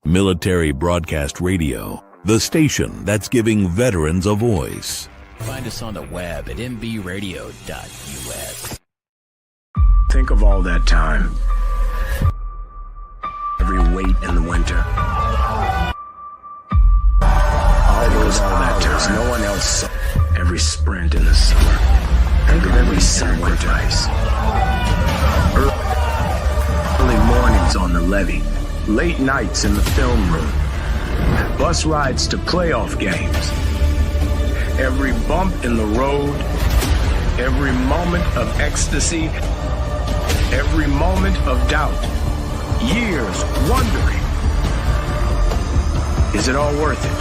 Military Broadcast Radio, the station that's giving veterans a voice. Find us on the web at mbradio.us. Think of all that time. Every wait in the winter. All that time. No one else saw. Every sprint in the summer. Think of every sacrifice. Early mornings on the levee. Late nights in the film room. Bus rides to playoff games. Every bump in the road. Every moment of ecstasy. Every moment of doubt. Years wondering, is it all worth it?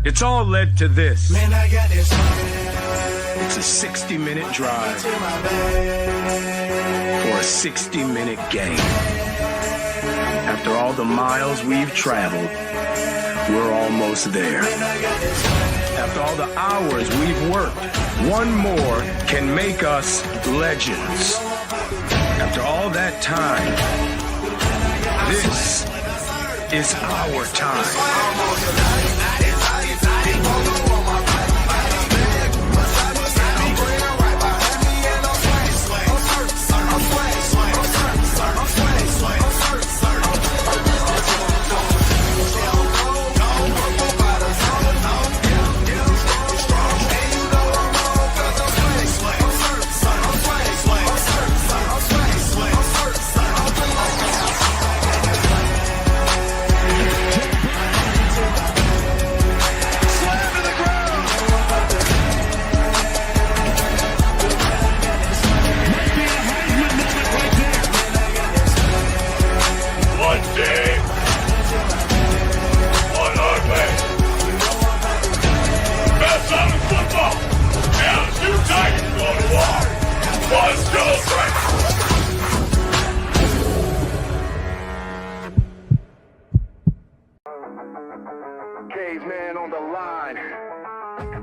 It's all led to this. Man, I got this. It's a 60-minute drive for a 60-minute game. After all the miles we've traveled, we're almost there. After all the hours we've worked, one more can make us legends. After all that time, this is our time. Caveman on the line.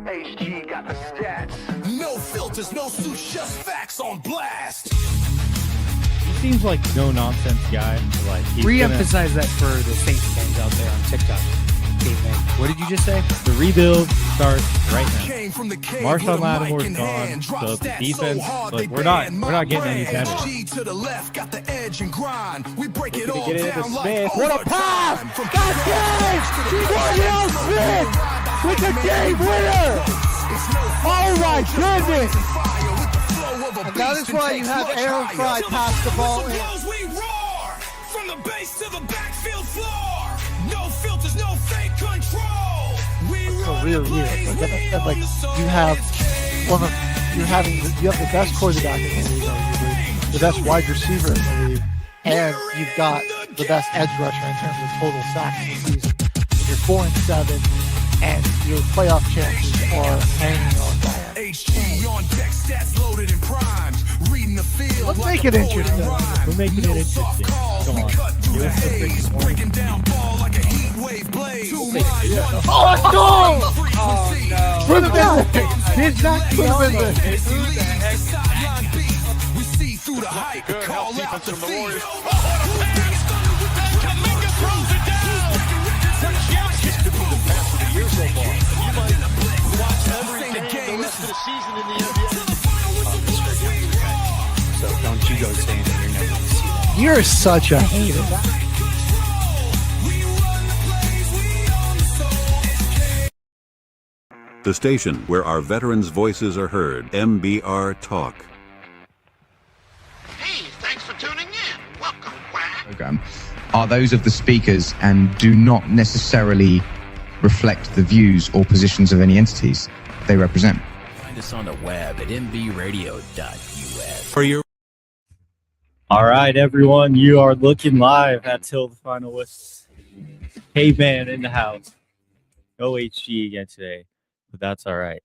HG got the stats. No filters, no suits, just facts on blast. He seems like no nonsense guy. Like re-emphasize that for the Saints fans out there on TikTok. Caveman. What did you just say? The rebuild starts right now. Marshawn Lattimore's gone, so the defense, like we're not getting any better. To the left, got the edge and grind. We break it all Get it into down Smith. like What a pass! Got Daniel Smith with the game winner! Oh my goodness! And that is why you have Aaron Fry pass the ball in. We roar from the base to the backfield floor. No filters, no fake control. We So really weird. Like you have you have the best quarterback in the league, arguably, the best wide receiver in the league, and you've got the best edge rusher in terms of total sacks in the season. And you're 4-7, and your playoff chances are hanging on by it. HG on deck, stats loaded and primed. Reading the field. Let's make it interesting. We're making it interesting. Come on. Give us the freaking one. Breaking down ball like a heat wave blade. Oh, let's go! Oh, no. Put him in there. Did not put him in there. We see through the hype. Call out the Warriors. So don't you go saying that you're never going to see that. You're such a hater. The station where our veterans' voices are heard, MBR Talk. Hey, thanks for tuning in. Welcome, Quack. Program are those of the speakers and do not necessarily reflect the views or positions of any entities they represent. Find us on the web at mbradio.us. For your All right, everyone, you are looking live at Till the Final Whistle. Caveman in the house. No HG again today, but that's all right.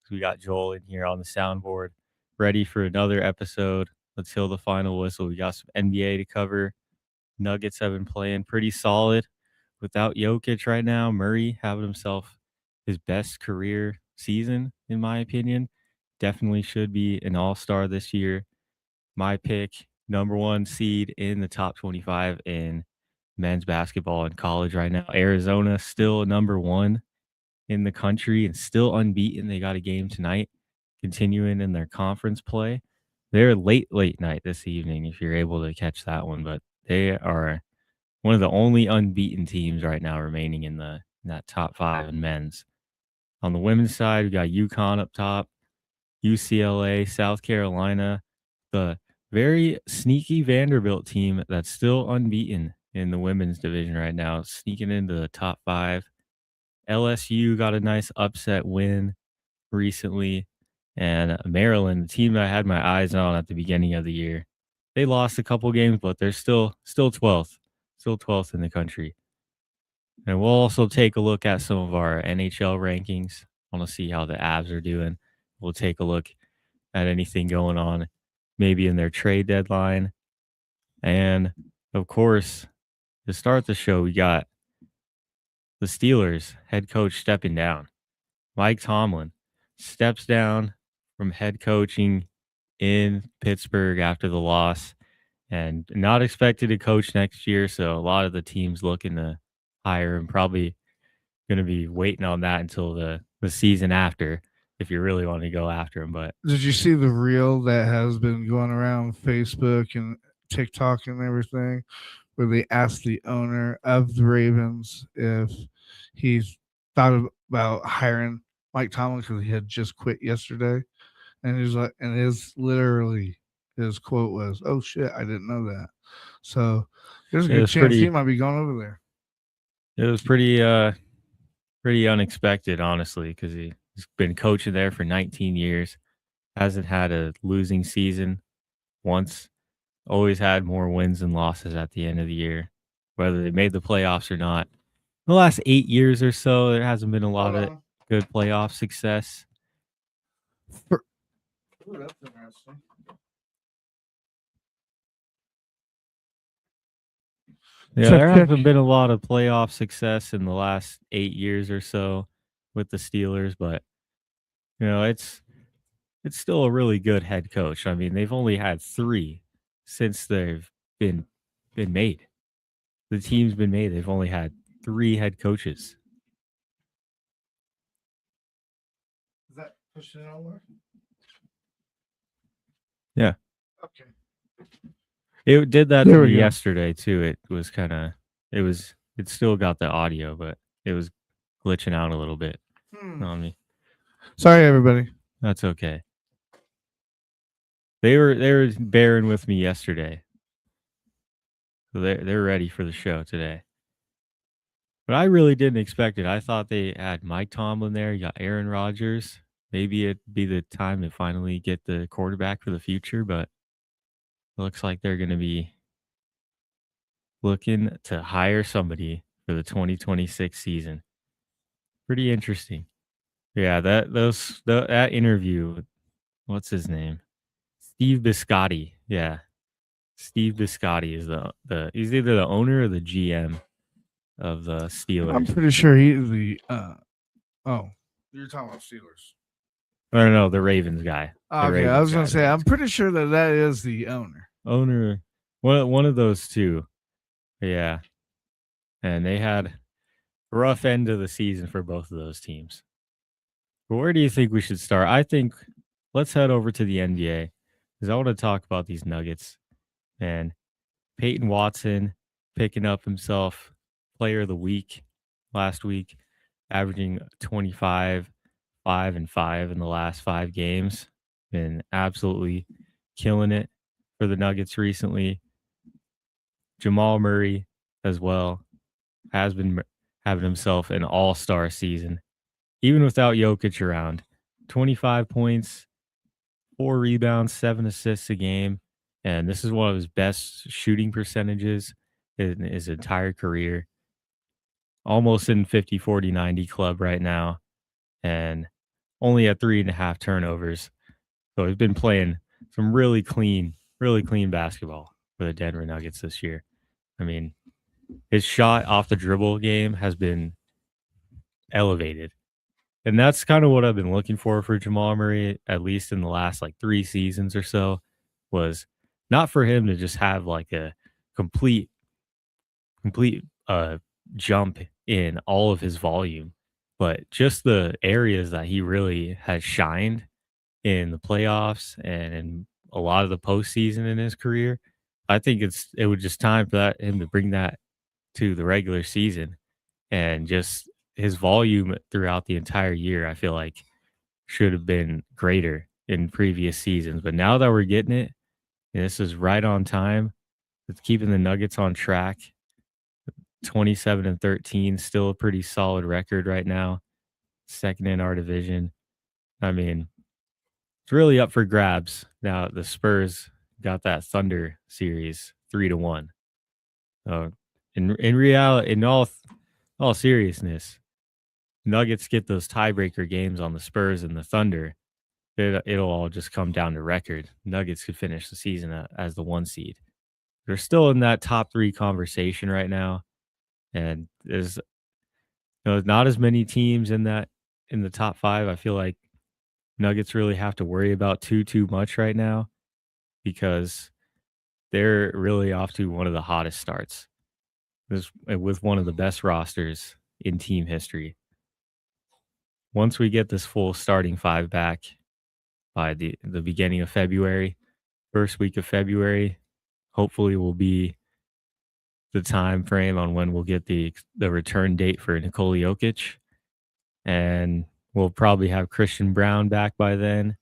We got Joel in here on the soundboard, ready for another episode until the final whistle. We got some NBA to cover. Nuggets have been playing pretty solid without Jokic right now. Murray having himself his best career season, in my opinion. Definitely should be an all-star this year. My pick, number 1 seed in the top 25 in men's basketball in college right now. Arizona still number 1 in the country and still unbeaten. They got a game tonight, continuing in their conference play. They're late night this evening if you're able to catch that one, but they are one of the only unbeaten teams right now remaining in that top 5 in men's. On the women's side, we got UConn up top, UCLA, South Carolina, the very sneaky Vanderbilt team that's still unbeaten in the women's division right now, sneaking into the top 5. LSU got a nice upset win recently, and Maryland, the team that I had my eyes on at the beginning of the year, they lost a couple games, but they're still 12th, still 12th in the country. And we'll also take a look at some of our NHL rankings. I want to see how the Avs are doing. We'll take a look at anything going on, maybe in their trade deadline. And of course, to start the show, we got the Steelers head coach stepping down. Mike Tomlin steps down from head coaching in Pittsburgh after the loss and not expected to coach next year. So a lot of the teams looking to hire him, probably going to be waiting on that until the season after if you really want to go after him. But did you see the reel that has been going around Facebook and TikTok and everything, where they asked the owner of the Ravens if he's thought about hiring Mike Tomlin because he had just quit yesterday, and he's like, and his quote was, "Oh shit, I didn't know that." So there's a good chance he might be going over there. It was pretty unexpected, honestly, because he's been coaching there for 19 years, hasn't had a losing season once, always had more wins than losses at the end of the year, whether they made the playoffs or not. The last 8 years or so, there hasn't been a lot of good playoff success. Ooh, that's interesting. Yeah, there hasn't been a lot of playoff success in the last 8 years or so with the Steelers, but it's still a really good head coach. I mean, they've only had 3 since they've been made. The team's been made. They've only had 3 head coaches. Is that pushing it over? Yeah. Okay. It did that to me yesterday too. It was it still got the audio, but it was glitching out a little bit on me. Sorry, everybody. That's okay. They were bearing with me yesterday. So they're ready for the show today. But I really didn't expect it. I thought they had Mike Tomlin there. You got Aaron Rodgers. Maybe it'd be the time to finally get the quarterback for the future, but it looks like they're going to be looking to hire somebody for the 2026 season. Pretty interesting. Yeah, that interview, what's his name? Steve Biscotti. Yeah. Steve Biscotti is he's either the owner or the GM of the Steelers. I'm pretty sure he's the you're talking about Steelers. I don't know, the Ravens guy. Okay, I was going to say, I'm pretty sure that is the owner. One of those two. Yeah. And they had a rough end of the season for both of those teams. But where do you think we should start? I think let's head over to the NBA because I want to talk about these Nuggets. And Peyton Watson picking up himself Player of the Week last week, averaging 25, 5 and 5 in the last 5 games. Been absolutely killing it for the Nuggets recently. Jamal Murray as well has been having himself an all-star season, even without Jokic around. 25 points, 4 rebounds, 7 assists a game. And this is one of his best shooting percentages in his entire career. Almost in 50, 40, 90 club right now. And only at 3.5 turnovers. So he's been playing some really clean basketball for the Denver Nuggets this year. I mean, his shot off the dribble game has been elevated. And that's kind of what I've been looking for Jamal Murray, at least in the last 3 seasons or so, was not for him to just have like a complete complete jump in all of his volume, but just the areas that he really has shined in the playoffs and in a lot of the postseason in his career. I think it was just time for him to bring that to the regular season, and just his volume throughout the entire year, I feel like should have been greater in previous seasons. But now that we're getting it, and this is right on time. It's keeping the Nuggets on track. 27-13, still a pretty solid record right now. Second in our division. I mean, it's really up for grabs. Now the Spurs got that Thunder series 3-1. In reality, in all seriousness, Nuggets get those tiebreaker games on the Spurs and the Thunder. It'll all just come down to record. Nuggets could finish the season as the 1 seed. They're still in that top 3 conversation right now, and there's not as many teams in the top 5. I feel like Nuggets really have to worry about too much right now, because they're really off to one of the hottest starts with one of the best rosters in team history. Once we get this full starting 5 back by the beginning of February, first week of February, hopefully will be the time frame on when we'll get the return date for Nikola Jokic, and we'll probably have Christian Brown back by then.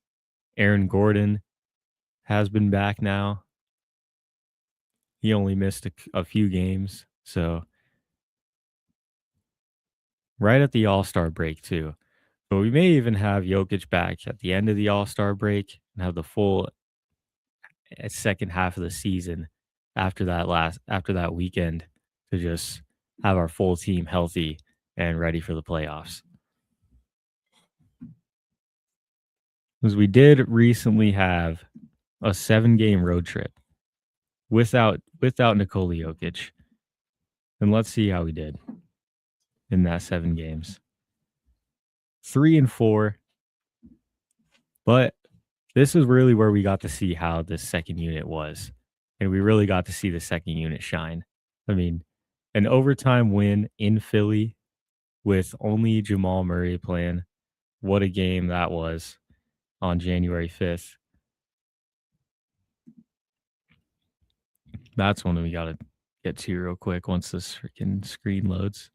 Aaron Gordon has been back now. He only missed a few games, so right at the All-Star break too. But we may even have Jokic back at the end of the All-Star break and have the full second half of the season after that weekend to just have our full team healthy and ready for the playoffs. Because we did recently have a 7-game road trip without Nikola Jokic. And let's see how we did in that 7 games. 3-4. But this is really where we got to see how this second unit was. And we really got to see the second unit shine. I mean, an overtime win in Philly with only Jamal Murray playing. What a game that was on January 5th. That's one we got to get to real quick once this freaking screen loads.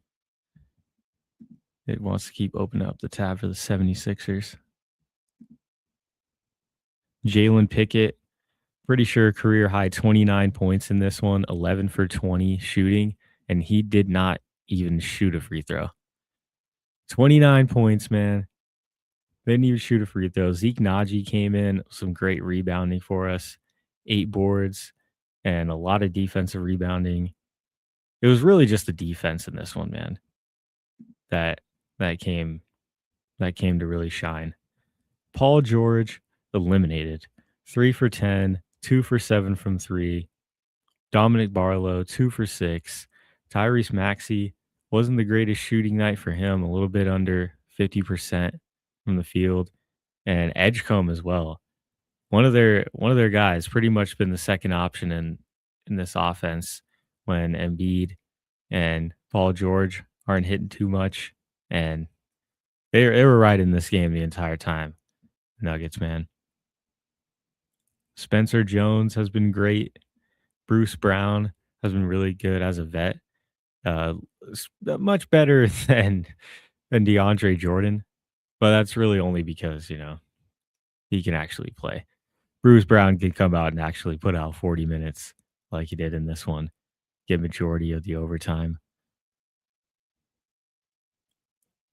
It wants to keep opening up the tab for the 76ers. Jalen Pickett, pretty sure career high 29 points in this one, 11 for 20 shooting, and he did not even shoot a free throw. 29 points, man. Didn't even shoot a free throw. Zeke Naji came in, some great rebounding for us, 8 boards, and a lot of defensive rebounding. It was really just the defense in this one, man, that came to really shine. Paul George eliminated, 3 for 10, 2 for 7 from 3. Dominic Barlow, 2 for 6. Tyrese Maxey wasn't the greatest shooting night for him, a little bit under 50% from the field. And Edgecombe as well. One of their guys, pretty much been the second option in this offense when Embiid and Paul George aren't hitting too much. And they were right in this game the entire time. Nuggets, man. Spencer Jones has been great. Bruce Brown has been really good as a vet. Much better than DeAndre Jordan. But that's really only because, he can actually play. Bruce Brown can come out and actually put out 40 minutes like he did in this one. Get majority of the overtime.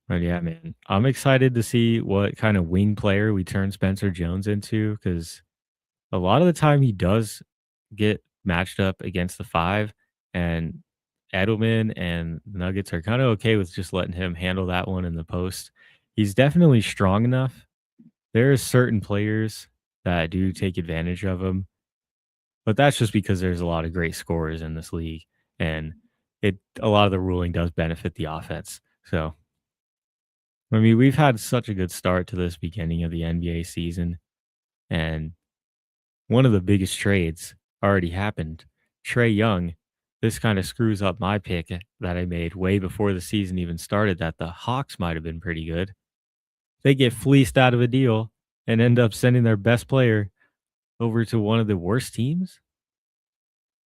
But yeah, man, I'm excited to see what kind of wing player we turn Spencer Jones into, because a lot of the time he does get matched up against the 5, and Edelman and Nuggets are kind of okay with just letting him handle that one in the post. He's definitely strong enough. There are certain players that do take advantage of him, but that's just because there's a lot of great scorers in this league, and a lot of the ruling does benefit the offense. So, I mean, we've had such a good start to this beginning of the NBA season, and one of the biggest trades already happened. Trae Young, this kind of screws up my pick that I made way before the season even started that the Hawks might have been pretty good. They get fleeced out of a deal and end up sending their best player over to one of the worst teams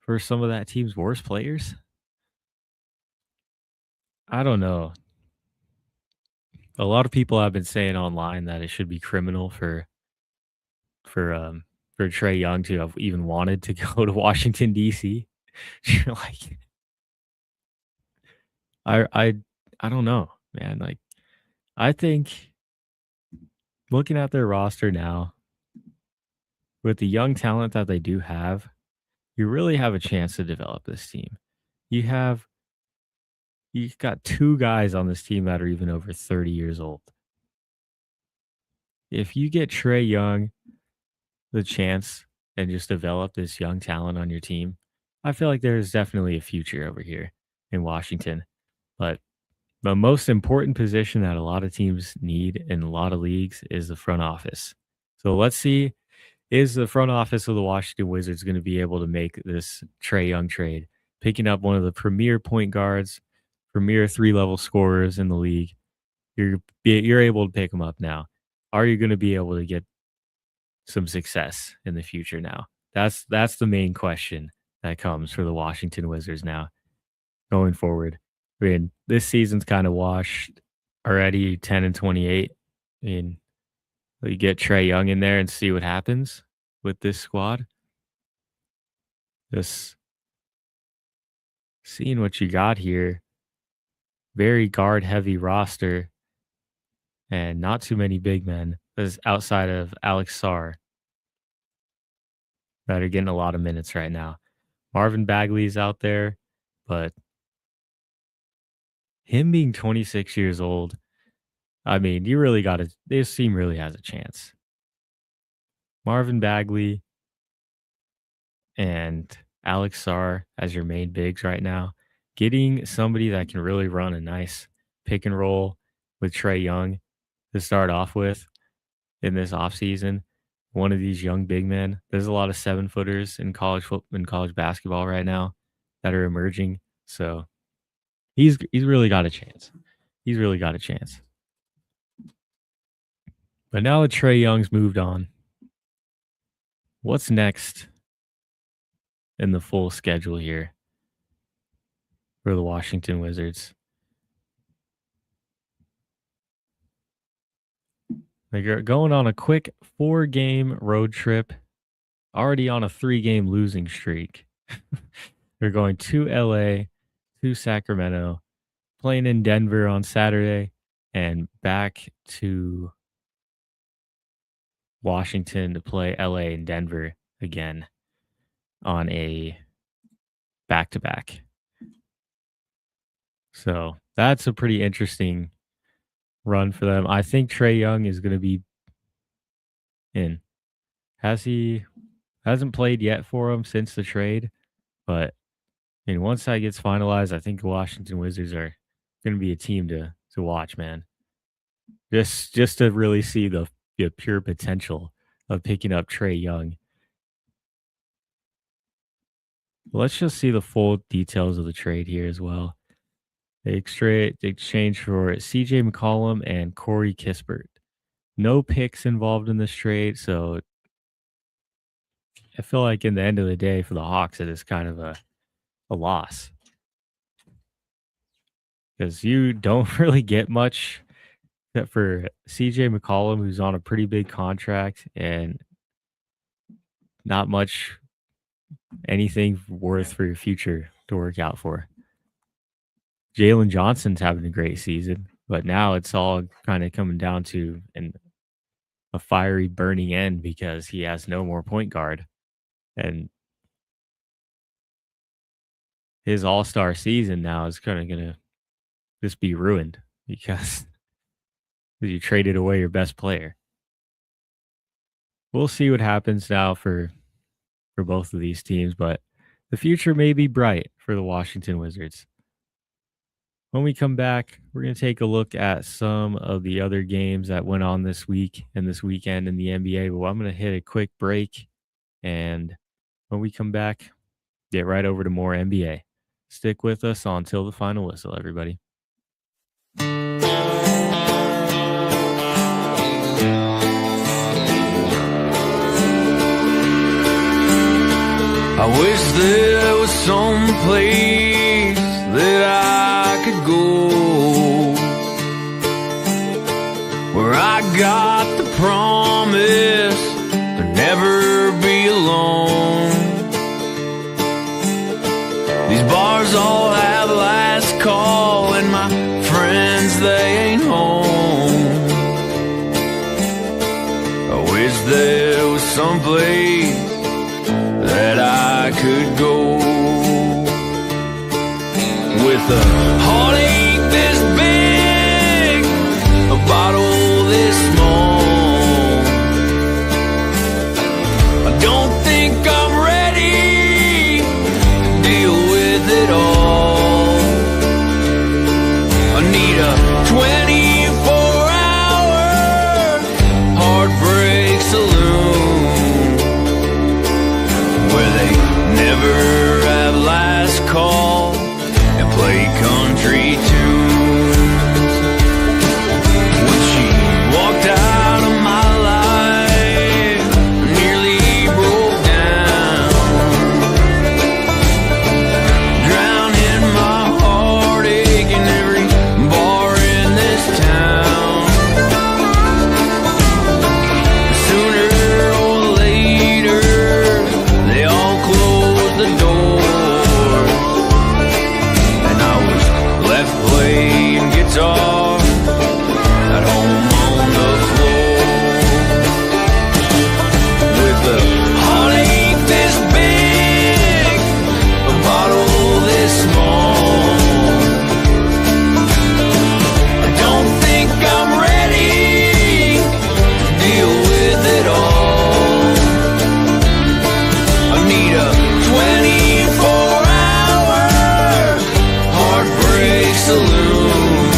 for some of that team's worst players. I don't know. A lot of people have been saying online that it should be criminal for um for Trae Young to have even wanted to go to Washington D.C. like I I I don't know, man. Like I think looking at their roster now with the young talent that they do have, you really have a chance to develop this team. You have you've got two guys on this team that are even over 30 years old. If you get Trae Young the chance and just develop this young talent on your team, I feel like there's definitely a future over here in Washington. But the most important position that a lot of teams need in a lot of leagues is the front office. So let's see, is the front office of the Washington Wizards going to be able to make this Trae Young trade, picking up one of the premier point guards, premier three-level scorers in the league? You're able to pick them up now. Are you going to be able to get some success in the future now? That's the main question that comes for the Washington Wizards now going forward. I mean, this season's kind of washed already, 10-28. I mean, you get Trae Young in there and see what happens with this squad. Just seeing what you got here. Very guard heavy roster and not too many big men as outside of Alex Sarr that are getting a lot of minutes right now. Marvin Bagley's out there, but him being 26 years old, I mean, you really got to, this team really has a chance. Marvin Bagley and Alex Sarr as your main bigs right now, getting somebody that can really run a nice pick and roll with Trae Young to start off with in this offseason. One of these young big men. There's a lot of 7-footers in college football and college basketball right now that are emerging. So he's really got a chance. He's really got a chance. But now that Trae Young's moved on, what's next in the full schedule here for the Washington Wizards? They're going on a quick 4-game road trip, already on a 3-game losing streak. They're going to LA, to Sacramento, playing in Denver on Saturday, and back to Washington to play LA and Denver again on a back-to-back. So that's a pretty interesting run for them. I think Trae Young is going to be in. Hasn't played yet for him since the trade, but I mean, once that gets finalized, I think the Washington Wizards are going to be a team to watch, man. Just to really see the pure potential of picking up Trae Young. Let's just see the full details of the trade here as well. They exchange for CJ McCollum and Corey Kispert. No picks involved in this trade, so I feel like in the end of the day for the Hawks, it is kind of a loss. Because you don't really get much except for CJ McCollum, who's on a pretty big contract and not much anything worth for your future to work out for. Jalen Johnson's having a great season, but now it's all kind of coming down to a fiery burning end because he has no more point guard. And his all-star season now is kind of going to just be ruined because you traded away your best player. We'll see what happens now for both of these teams, but the future may be bright for the Washington Wizards. When we come back, we're going to take a look at some of the other games that went on this week and this weekend in the NBA. But I'm going to hit a quick break, and When we come back, get right over to more NBA. Stick with us on Till the Final Whistle, everybody. I wish there was some place that I could go where I got the promise to never be alone. These bars all have last call, and my friends, they ain't home. I wish there was some place that I could go with a heartache this big, a bottle this small. I don't think I'm ready to deal with it all. I need a 24-hour heartbreak saloon where they never have last call and play country tunes. When she walked out of my life, I nearly broke down, drowning my heartache in every bar in this town. Sooner or later, they all closed the door, and I was left playing guitar at home on the floor with a heartache this big, a bottle this small. I don't think I'm ready to deal with it all. I need a 24-hour heartbreak saloon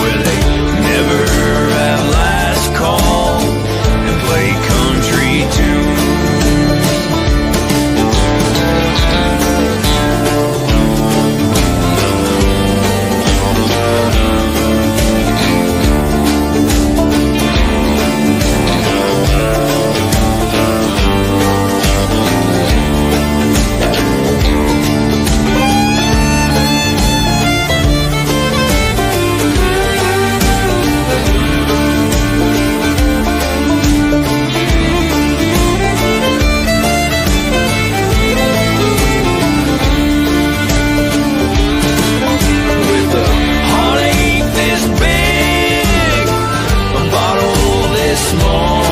where they never have last call and play country tunes. With a heartache this big, a bottle this small.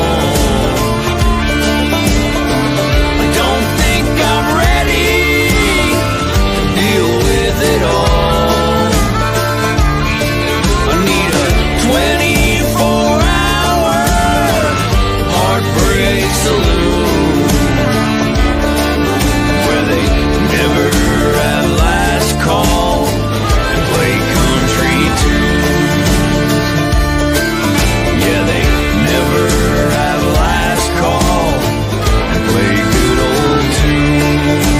I don't think I'm ready to deal with it all. I need a 24-hour heartbreak saloon where they never have last call and play country tunes. Yeah, they never have last call and play good old tunes.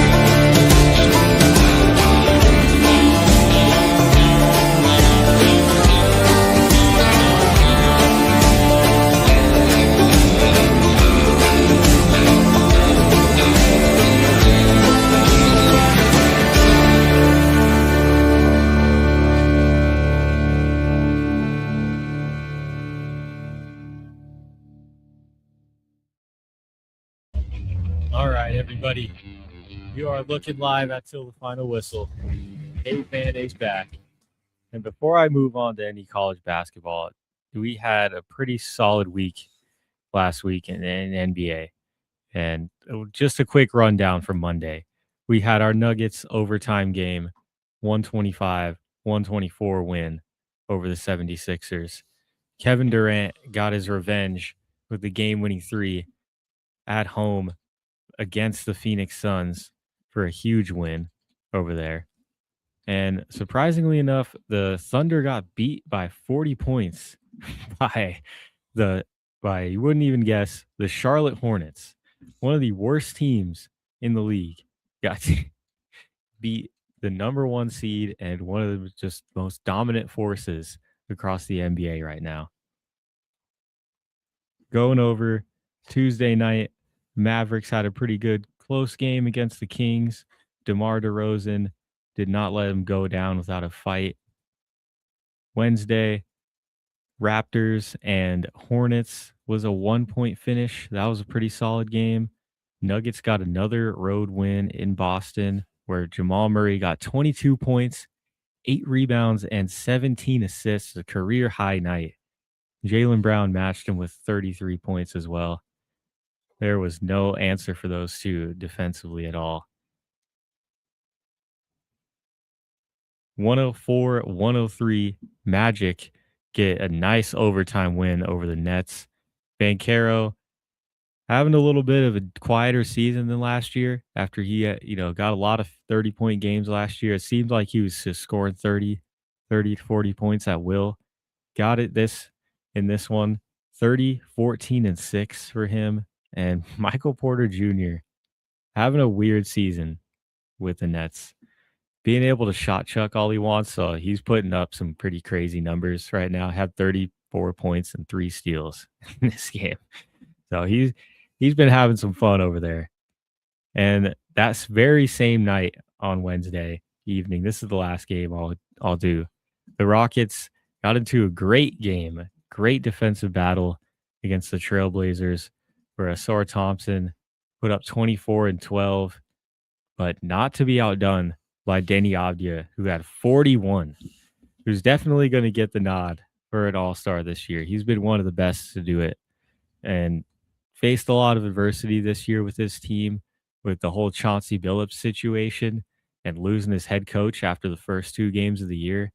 All right, everybody. You are looking live at Till the Final Whistle. Dave Banday's back. And before I move on to any college basketball, we had a pretty solid week last week in NBA. And just a quick rundown from Monday. We had our Nuggets overtime game, 125-124 win over the 76ers. Kevin Durant got his revenge with the game-winning three at home against the Phoenix Suns for a huge win over there. And surprisingly enough, the Thunder got beat by 40 points by you wouldn't even guess, the Charlotte Hornets. one of the worst teams in the league got to beat the number one seed and one of the just most dominant forces across the NBA right now. Going over Tuesday night, Mavericks had a pretty good close game against the Kings. DeMar DeRozan did not let him go down without a fight. Wednesday, Raptors and Hornets was a 1-point finish. That was a pretty solid game. Nuggets got another road win in Boston where Jamal Murray got 22 points, 8 rebounds, and 17 assists, a career high night. Jaylen Brown matched him with 33 points as well. There was no answer for those two defensively at all. 104-103, Magic get a nice overtime win over the Nets. Banchero having a little bit of a quieter season than last year after he got a lot of 30-point games last year. It seemed like he was just scoring 30 to 40 points at will. Got it in this one. 30, 14, and 6 for him. And Michael Porter Jr. having a weird season with the Nets. Being able to shot chuck all he wants, so he's putting up some pretty crazy numbers right now. Had 34 points and 3 steals in this game. So he's been having some fun over there. And that's very same night on Wednesday evening. This is the last game I'll do. The Rockets got into a great game, great defensive battle against the Trailblazers, where Asar Thompson put up 24 and 12, but not to be outdone by Denny Avdia, who had 41, who's definitely going to get the nod for an all-star this year. He's been one of the best to do it and faced a lot of adversity this year with his team, with the whole Chauncey Billups situation and losing his head coach after the first 2 games of the year.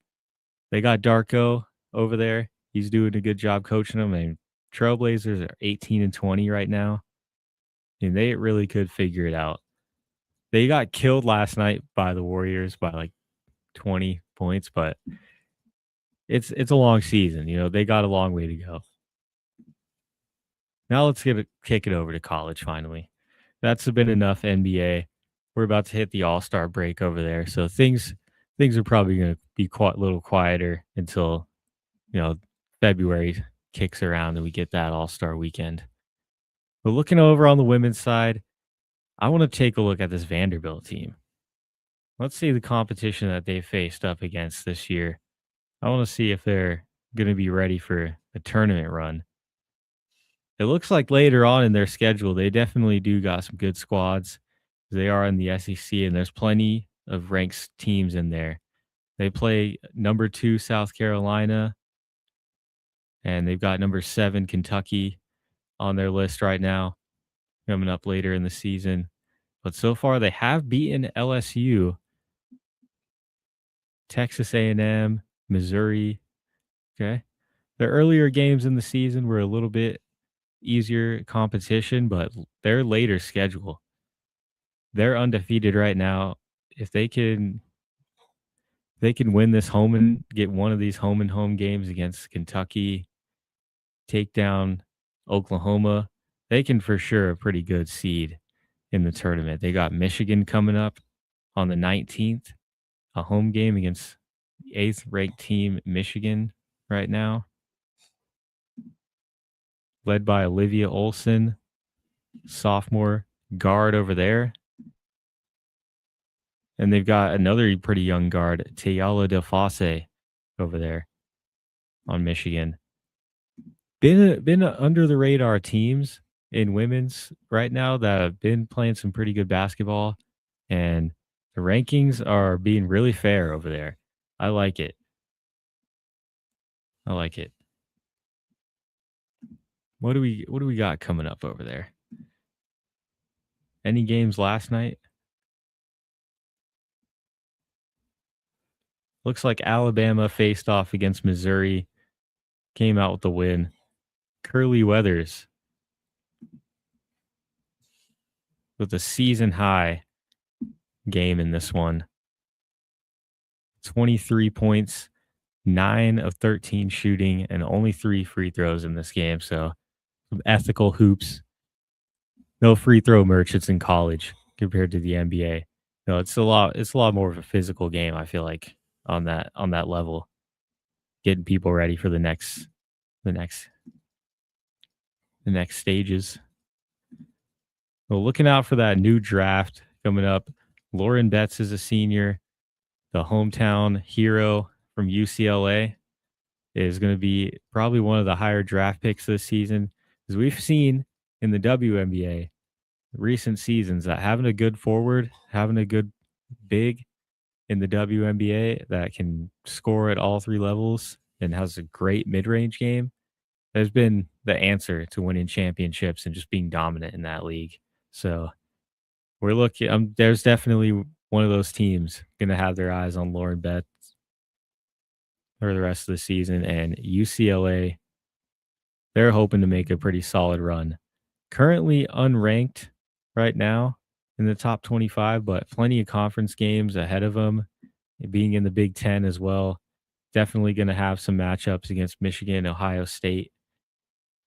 They got Darko over there. He's doing a good job coaching them. And Trailblazers are 18 and 20 right now. And they really could figure it out. They got killed last night by the Warriors by like 20 points, but it's a long season. They got a long way to go. Now let's kick it over to college finally. That's been enough NBA. We're about to hit the All-Star break over there, so things are probably going to be a little quieter until February kicks around and we get that All-Star weekend. But looking over on the women's side, I want to take a look at this Vanderbilt team. Let's see the competition that they faced up against this year. I want to see if they're going to be ready for a tournament run. It looks like later on in their schedule, they definitely do got some good squads. They are in the SEC, and there's plenty of ranked teams in there. They play number 2 South Carolina, and they've got number 7 Kentucky on their list right now, coming up later in the season. But so far, they have beaten LSU, Texas A&M, Missouri. Okay, the earlier games in the season were a little bit easier competition, but their later schedule, they're undefeated right now. If they can win this home and get one of these home and home games against Kentucky, take down Oklahoma, they can for sure a pretty good seed in the tournament. They got Michigan coming up on the 19th, a home game against the 8th ranked team, Michigan, right now, led by Olivia Olson, sophomore guard over there. And they've got another pretty young guard, Tayala DeFase, over there on Michigan. Been under the radar teams in women's right now that have been playing some pretty good basketball, and the rankings are being really fair over there. I like it. What do we got coming up over there? Any games last night? Looks like Alabama faced off against Missouri, came out with the win. Curly Weathers with a season high game in this one. 23 points, 9 of 13 shooting, and only 3 free throws in this game. So some ethical hoops no free throw merchants in college compared to the NBA. No, it's a lot more of a physical game, I feel like, on that level, getting people ready for the next the next stages. Well, looking out for that new draft coming up. Lauren Betts is a senior. The hometown hero from UCLA is going to be probably one of the higher draft picks this season. As we've seen in the WNBA recent seasons, that having a good forward, having a good big in the WNBA that can score at all three levels and has a great mid-range game has been the answer to winning championships and just being dominant in that league. So we're looking. There's definitely one of those teams going to have their eyes on Lauren Betts for the rest of the season, and UCLA, they're hoping to make a pretty solid run. Currently unranked right now in the top 25, but plenty of conference games ahead of them, being in the Big Ten as well. Definitely going to have some matchups against Michigan, Ohio State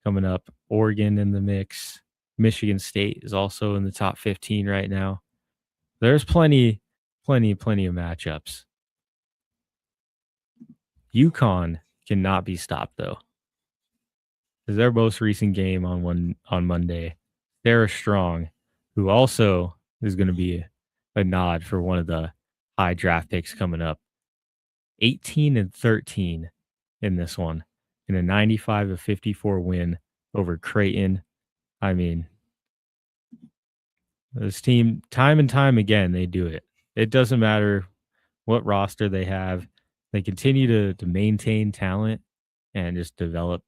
coming up, Oregon in the mix. Michigan State is also in the top 15 right now. There's plenty of matchups. UConn cannot be stopped though. Is their most recent game on Monday. Sarah Strong, who also is going to be a nod for one of the high draft picks coming up. 18-13 in this one, in a 95-54 win over Creighton. I mean, this team, time and time again, they do it. It doesn't matter what roster they have. They continue to maintain talent and just develop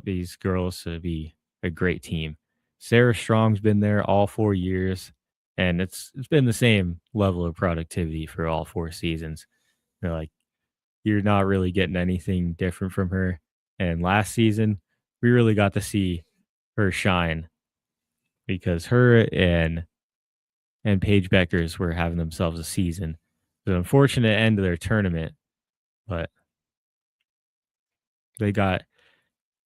these girls to be a great team. Sarah Strong's been there all 4 years, and it's been the same level of productivity for all 4 seasons. They're like, you're not really getting anything different from her. And last season, we really got to see her shine because her and Paige Beckers were having themselves a season. It was an unfortunate end to their tournament, but they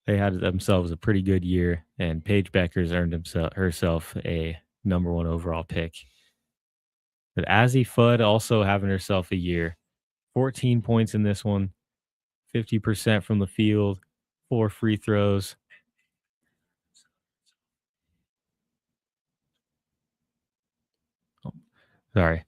had themselves a pretty good year, and Paige Beckers earned herself a number 1 overall pick. But Azzy Fudd also having herself a year. 14 points in this one, 50% from the field, 4 free throws. Oh, sorry.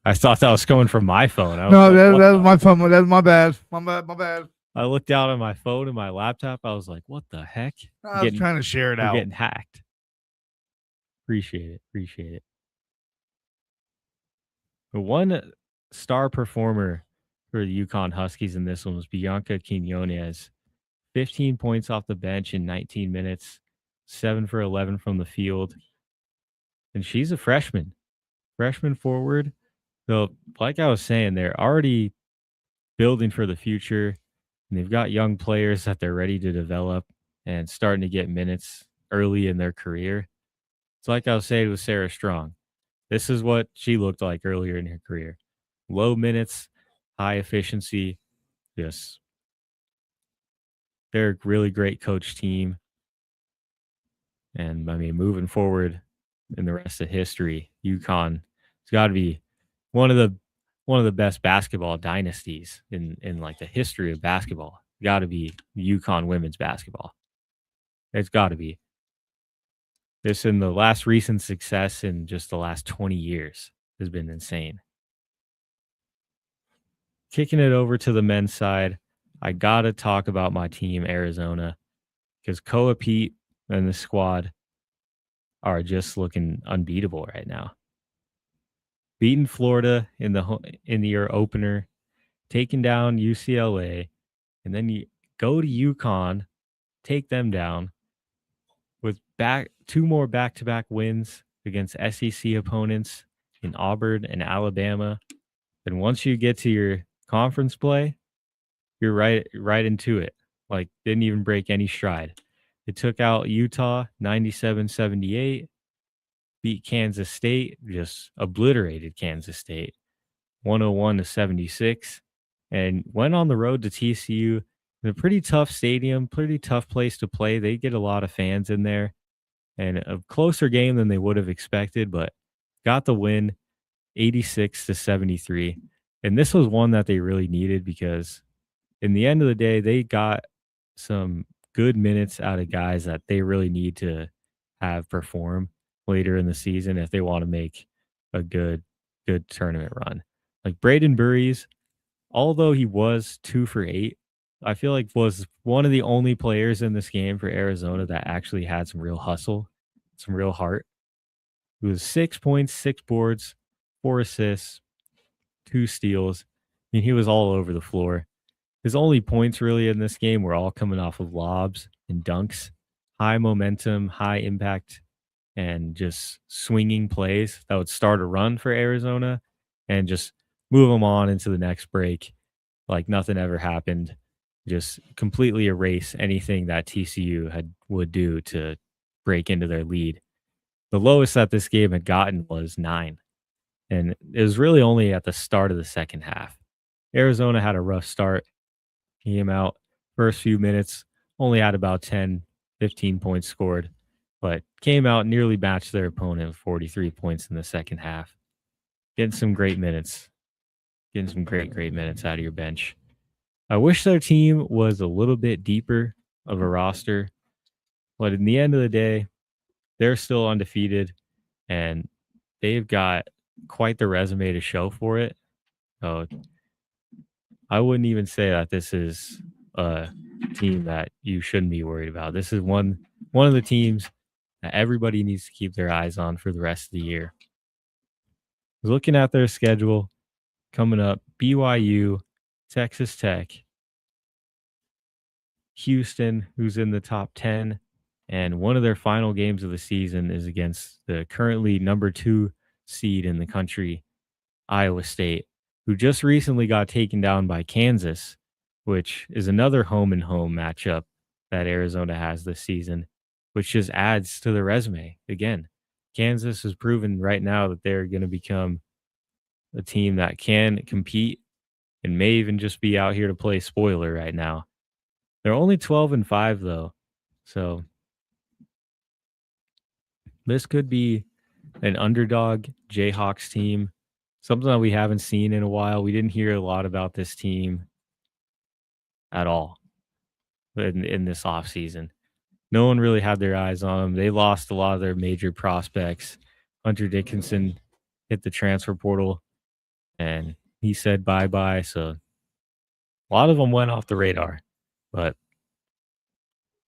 I thought that was coming from my phone. No, that was my phone. That's my bad. My bad. I looked out on my phone and my laptop. I was like, what the heck? I was trying to share it out. We're getting hacked. Appreciate it. The one star performer for the UConn Huskies in this one was Bianca Quinones. 15 points off the bench in 19 minutes, 7 for 11 from the field. And she's a freshman forward. So, like I was saying, they're already building for the future, and they've got young players that they're ready to develop and starting to get minutes early in their career. It's like I was saying with Sarah Strong. This is what she looked like earlier in her career. Low minutes, high efficiency. Yes. They're a really great coach team. And I mean, moving forward in the rest of history, UConn has got to be one of the best basketball dynasties in like the history of basketball. Got to be UConn women's basketball. It's got to be. This in the last recent success in just the last 20 years has been insane. Kicking it over to the men's side, I got to talk about my team, Arizona, because Koa Pete and the squad are just looking unbeatable right now. Beating Florida in the year opener, taking down UCLA, and then you go to UConn, take them down with 2 more back-to-back wins against SEC opponents in Auburn and Alabama. And once you get to your conference play, you're right into it. Like, didn't even break any stride. They took out Utah 97-78, beat Kansas State, just obliterated Kansas State 101-76, and went on the road to TCU a pretty tough stadium, pretty tough place to play. They get a lot of fans in there, and a closer game than they would have expected, but got the win 86-73. And this was one that they really needed because in the end of the day, they got some good minutes out of guys that they really need to have perform later in the season if they want to make a good tournament run. Like Braden Burries, although he was 2 for 8, I feel like was one of the only players in this game for Arizona that actually had some real hustle, some real heart. It was 6 points, 6 boards, 4 assists, 2 steals. I mean, he was all over the floor. His only points really in this game were all coming off of lobs and dunks, high momentum, high impact, and just swinging plays that would start a run for Arizona and just move them on into the next break like nothing ever happened. Just completely erase anything that TCU would do to break into their lead. The lowest that this game had gotten was 9, and it was really only at the start of the second half. Arizona had a rough start. Came out first few minutes, only had about 10, 15 points scored, but came out nearly matched their opponent with 43 points in the second half. Getting some great minutes. Getting some great minutes out of your bench. I wish their team was a little bit deeper of a roster, but in the end of the day, they're still undefeated and they've got quite the resume to show for it. So I wouldn't even say that this is a team that you shouldn't be worried about. This is one of the teams that everybody needs to keep their eyes on for the rest of the year. Looking at their schedule coming up, BYU, Texas Tech, Houston, who's in the top 10, and one of their final games of the season is against the currently number 2 seed in the country, Iowa State, who just recently got taken down by Kansas, which is another home and home matchup that Arizona has this season, which just adds to the resume. Again, Kansas has proven right now that they're going to become a team that can compete and may even just be out here to play spoiler right now. They're only 12-5 though. So this could be an underdog Jayhawks team, something that we haven't seen in a while. We didn't hear a lot about this team at all in this offseason. No one really had their eyes on them. They lost a lot of their major prospects. Hunter Dickinson hit the transfer portal and he said bye-bye. So a lot of them went off the radar. But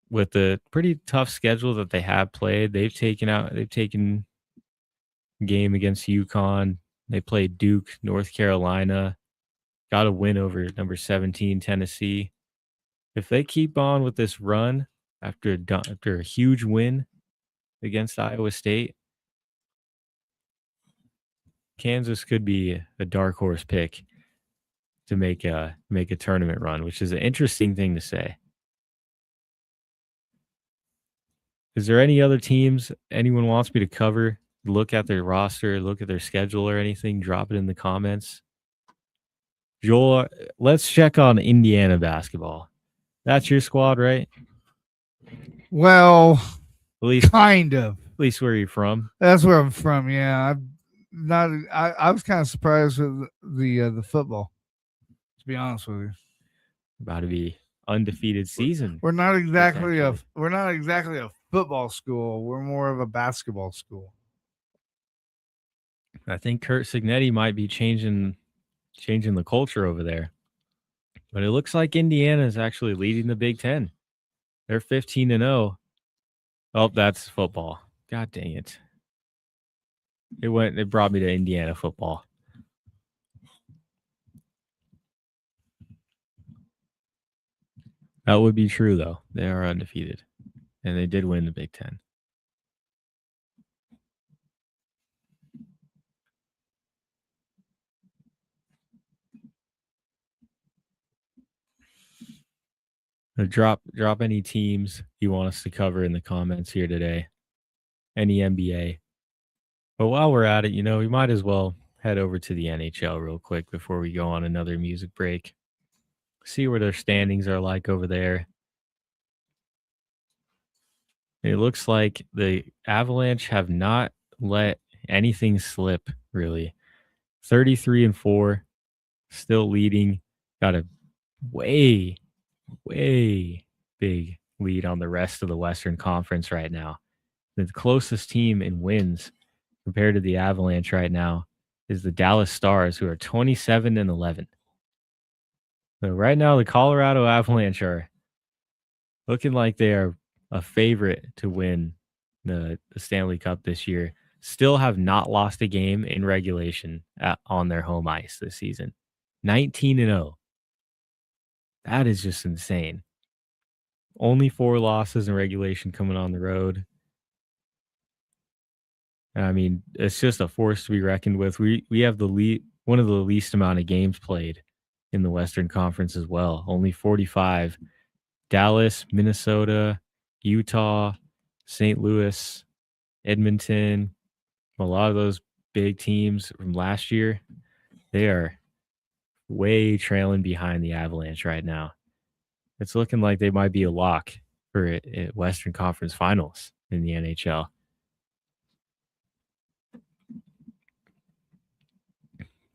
with the pretty tough schedule that they have played, they've taken game against UConn. They played Duke, North Carolina, got a win over number 17 Tennessee. If they keep on with this run after a huge win against Iowa State, Kansas could be a dark horse pick to make a tournament run, which is an interesting thing to say. Is there any other teams anyone wants me to cover? Look at their roster, look at their schedule or anything, drop it in the comments. Joel, let's check on Indiana basketball. That's your squad, right? Well, At least kind of. At least where you're from. That's where I'm from. Yeah, I was kind of surprised with the football. To be honest with you, about to be undefeated season. We're not exactly a football school. We're more of a basketball school. I think Kurt Signetti might be changing the culture over there. But it looks like Indiana is actually leading the Big Ten. They're 15-0. Oh, that's football. God dang it. It brought me to Indiana football. That would be true, though. They are undefeated. And they did win the Big Ten. Drop any teams you want us to cover in the comments here today. Any NBA. But while we're at it, we might as well head over to the NHL real quick before we go on another music break. See what their standings are like over there. It looks like the Avalanche have not let anything slip, really. 33-4, still leading. Got a way, way big lead on the rest of the Western Conference right now. The closest team in wins compared to the Avalanche right now is the Dallas Stars, who are 27-11. So right now, the Colorado Avalanche are looking like they are a favorite to win the Stanley Cup this year. Still have not lost a game in regulation on their home ice this season. 19-0. That is just insane. Only 4 losses in regulation coming on the road. I mean, it's just a force to be reckoned with. We have one of the least amount of games played in the Western Conference as well. Only 45. Dallas, Minnesota, Utah, St. Louis, Edmonton, a lot of those big teams from last year, they are way trailing behind the Avalanche right now. It's looking like they might be a lock for Western Conference Finals in the NHL.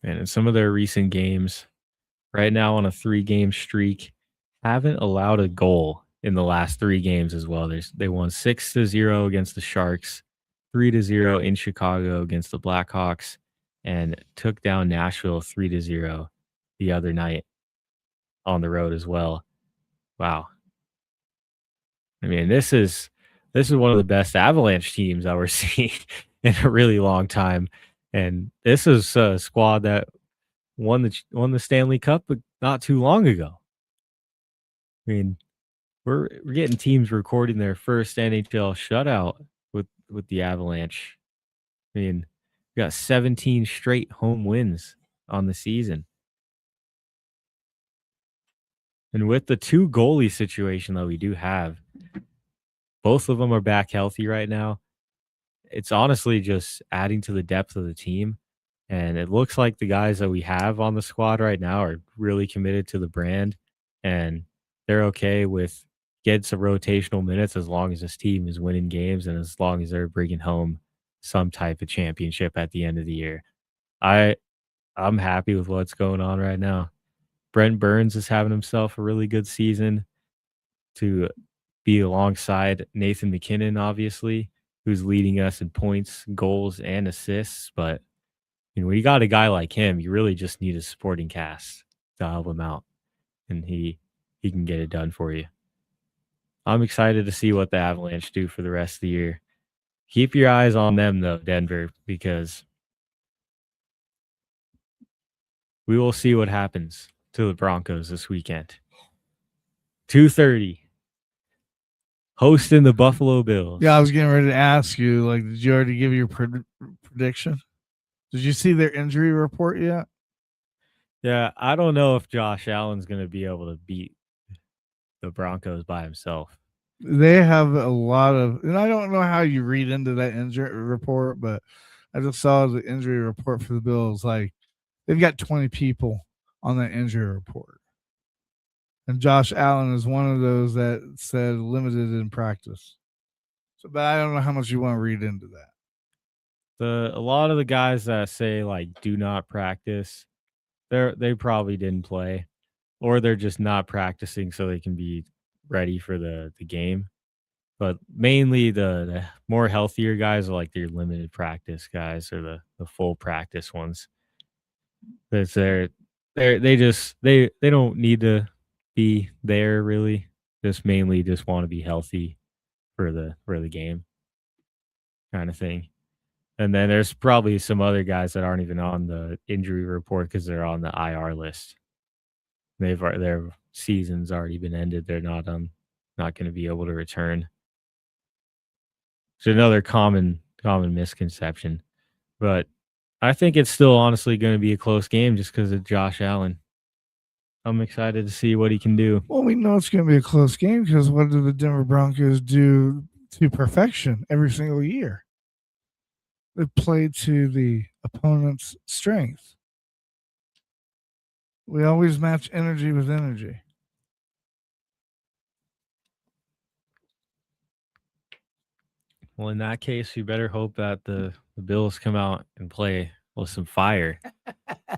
And in some of their recent games, right now on a 3-game streak, haven't allowed a goal in the last 3 games as well. They won 6-0 against the Sharks, 3-0 in Chicago against the Blackhawks, and took down Nashville 3-0 the other night on the road as well. Wow. I mean, this is one of the best Avalanche teams that we're seeing in a really long time. And this is a squad that won the Stanley Cup not too long ago. I mean, we're getting teams recording their first NHL shutout with the Avalanche. I mean, we got 17 straight home wins on the season. And with the 2 goalie situation that we do have, both of them are back healthy right now. It's honestly just adding to the depth of the team. And it looks like the guys that we have on the squad right now are really committed to the brand. And they're okay with getting some rotational minutes as long as this team is winning games and as long as they're bringing home some type of championship at the end of the year. I'm happy with what's going on right now. Brent Burns is having himself a really good season to be alongside Nathan McKinnon, obviously, who's leading us in points, goals, and assists. But when you got a guy like him, you really just need a supporting cast to help him out, and he can get it done for you. I'm excited to see what the Avalanche do for the rest of the year. Keep your eyes on them, though, Denver, because we will see what happens to the Broncos this weekend. 2:30. Hosting the Buffalo Bills. Yeah, I was getting ready to ask you, like, did you already give your prediction? Did you see their injury report yet? Yeah, I don't know if Josh Allen's going to be able to beat the Broncos by himself. They have a lot of, and I don't know how you read into that injury report, but I just saw the injury report for the Bills. Like, they've got 20 people on that injury report. And Josh Allen is one of those that said limited in practice. So, but I don't know how much you want to read into that. A lot of the guys that say like do not practice, they probably didn't play, or they're just not practicing so they can be ready for the game. But mainly the more healthier guys are like your limited practice guys or the full practice ones. That's they don't need to be there really. Just mainly just want to be healthy for the game kind of thing. And then there's probably some other guys that aren't even on the injury report because they're on the IR list. Their season's already been ended. They're not going to be able to return. It's another common misconception, but I think it's still honestly going to be a close game just because of Josh Allen. I'm excited to see what he can do. Well, we know it's going to be a close game because what do the Denver Broncos do to perfection every single year? They play to the opponent's strength. We always match energy with energy. Well, in that case, you better hope that the Bills come out and play with some fire.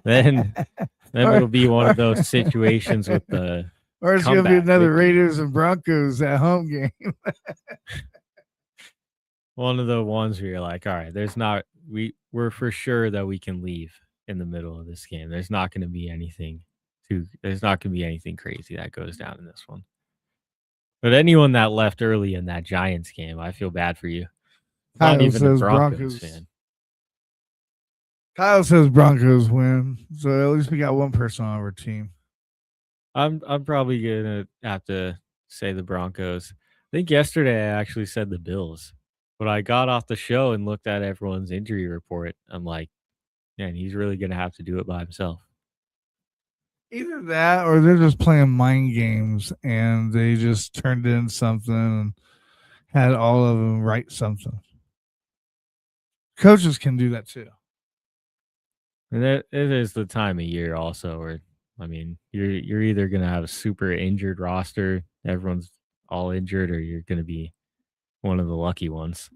Then it'll be one of those situations with the or it's going to be comeback another victory. Raiders and Broncos at home game. One of the ones where you're like, all right, we're for sure that we can leave in the middle of this game. There's not going to be anything crazy that goes down in this one. But anyone that left early in that Giants game, I feel bad for you. Not even a Broncos fan. Kyle says Broncos win, so at least we got one person on our team. I'm probably gonna have to say the Broncos. I think yesterday I actually said the Bills. But I got off the show and looked at everyone's injury report. I'm like, man, he's really gonna have to do it by himself. Either that or they're just playing mind games and they just turned in something and had all of them write something. Coaches can do that too. And it is the time of year also where, I mean, you're either going to have a super injured roster, everyone's all injured, or you're going to be one of the lucky ones,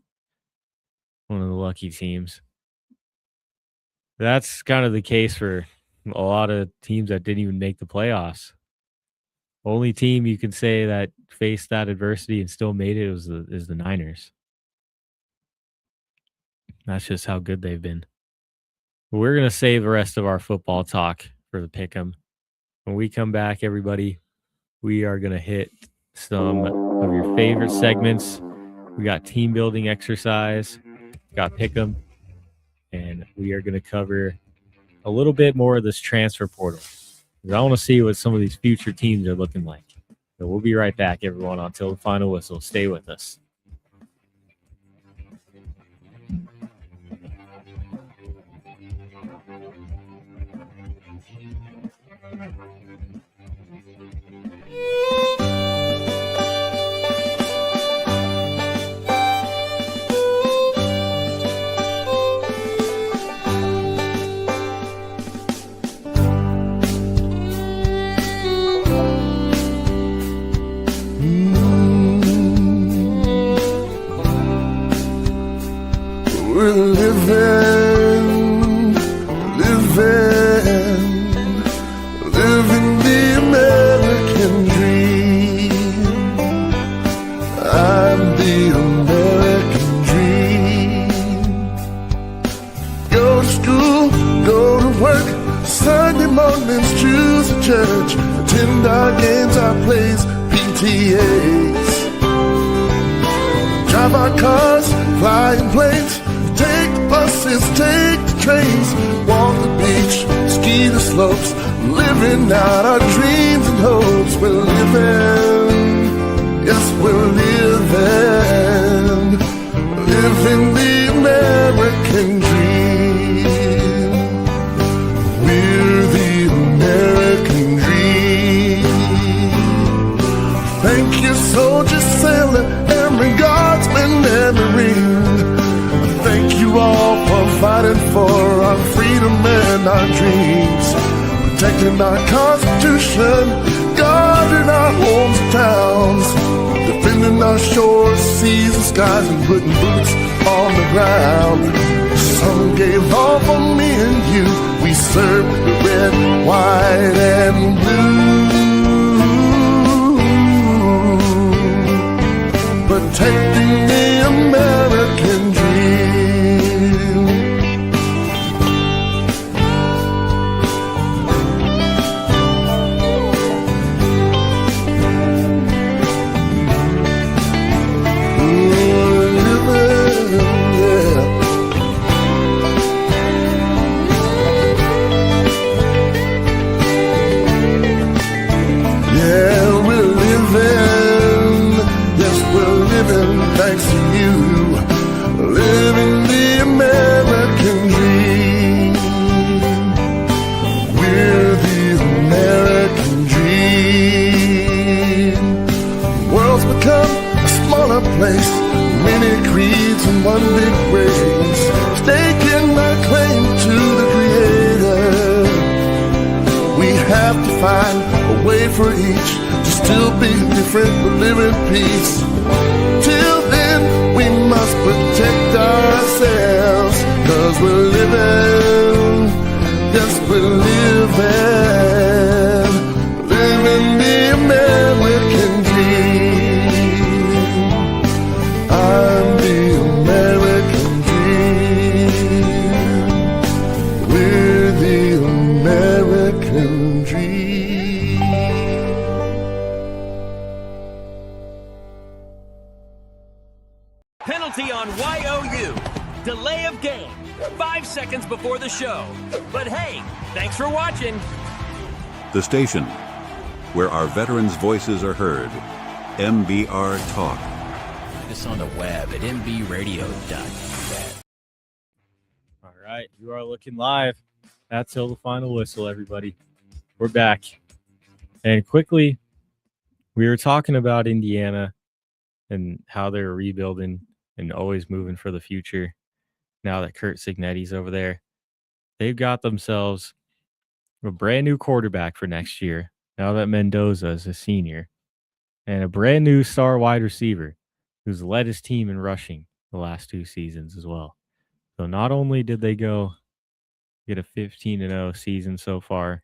one of the lucky teams. That's kind of the case for a lot of teams that didn't even make the playoffs. Only team you can say that faced that adversity and still made it is the Niners. That's just how good they've been. We're going to save the rest of our football talk for the pick'em. When we come back, everybody, we are going to hit some of your favorite segments. We got team building exercise, got pick'em, and we are going to cover a little bit more of this transfer portal. I want to see what some of these future teams are looking like. So we'll be right back, everyone, until the final whistle. Stay with us. We're living the American dream. I'm the American dream. Go to school, go to work, Sunday mornings choose a church, attend our games, our plays, PTAs. Drive our cars, flying planes, take the buses, take the trains, walk the beach, ski the slopes, living out our dreams and hopes. We're living, yes, we're living the American dream. We're the American dream. Thank you, soldier, sailor, every guardsman, every Marine. Thank you all for fighting for our freedom and our dreams, protecting our Constitution, guarding our homes and towns, defending our shores, seas and skies, and putting boots on the ground. Some gave all for me and you. We served the red, white, and blue, protecting the American dream. peace. Till then, we must protect ourselves, 'cause we're living, yes, we're living the American dream. I'm the American dream. We're the American dream. Penalty on YOU. Delay of game. 5 seconds before the show. But hey, thanks for watching. The station where our veterans' voices are heard. MBR Talk. Find us on the web at nbradio.net. All right, you are looking live. That's till the final whistle, everybody. We're back. And quickly, we were talking about Indiana and how they're rebuilding and always moving for the future. Now that Kurt Signetti's over there, they've got themselves a brand new quarterback for next year. Now that Mendoza is a senior, and a brand new star wide receiver who's led his team in rushing the last 2 seasons as well. So not only did they go get a 15-0 season so far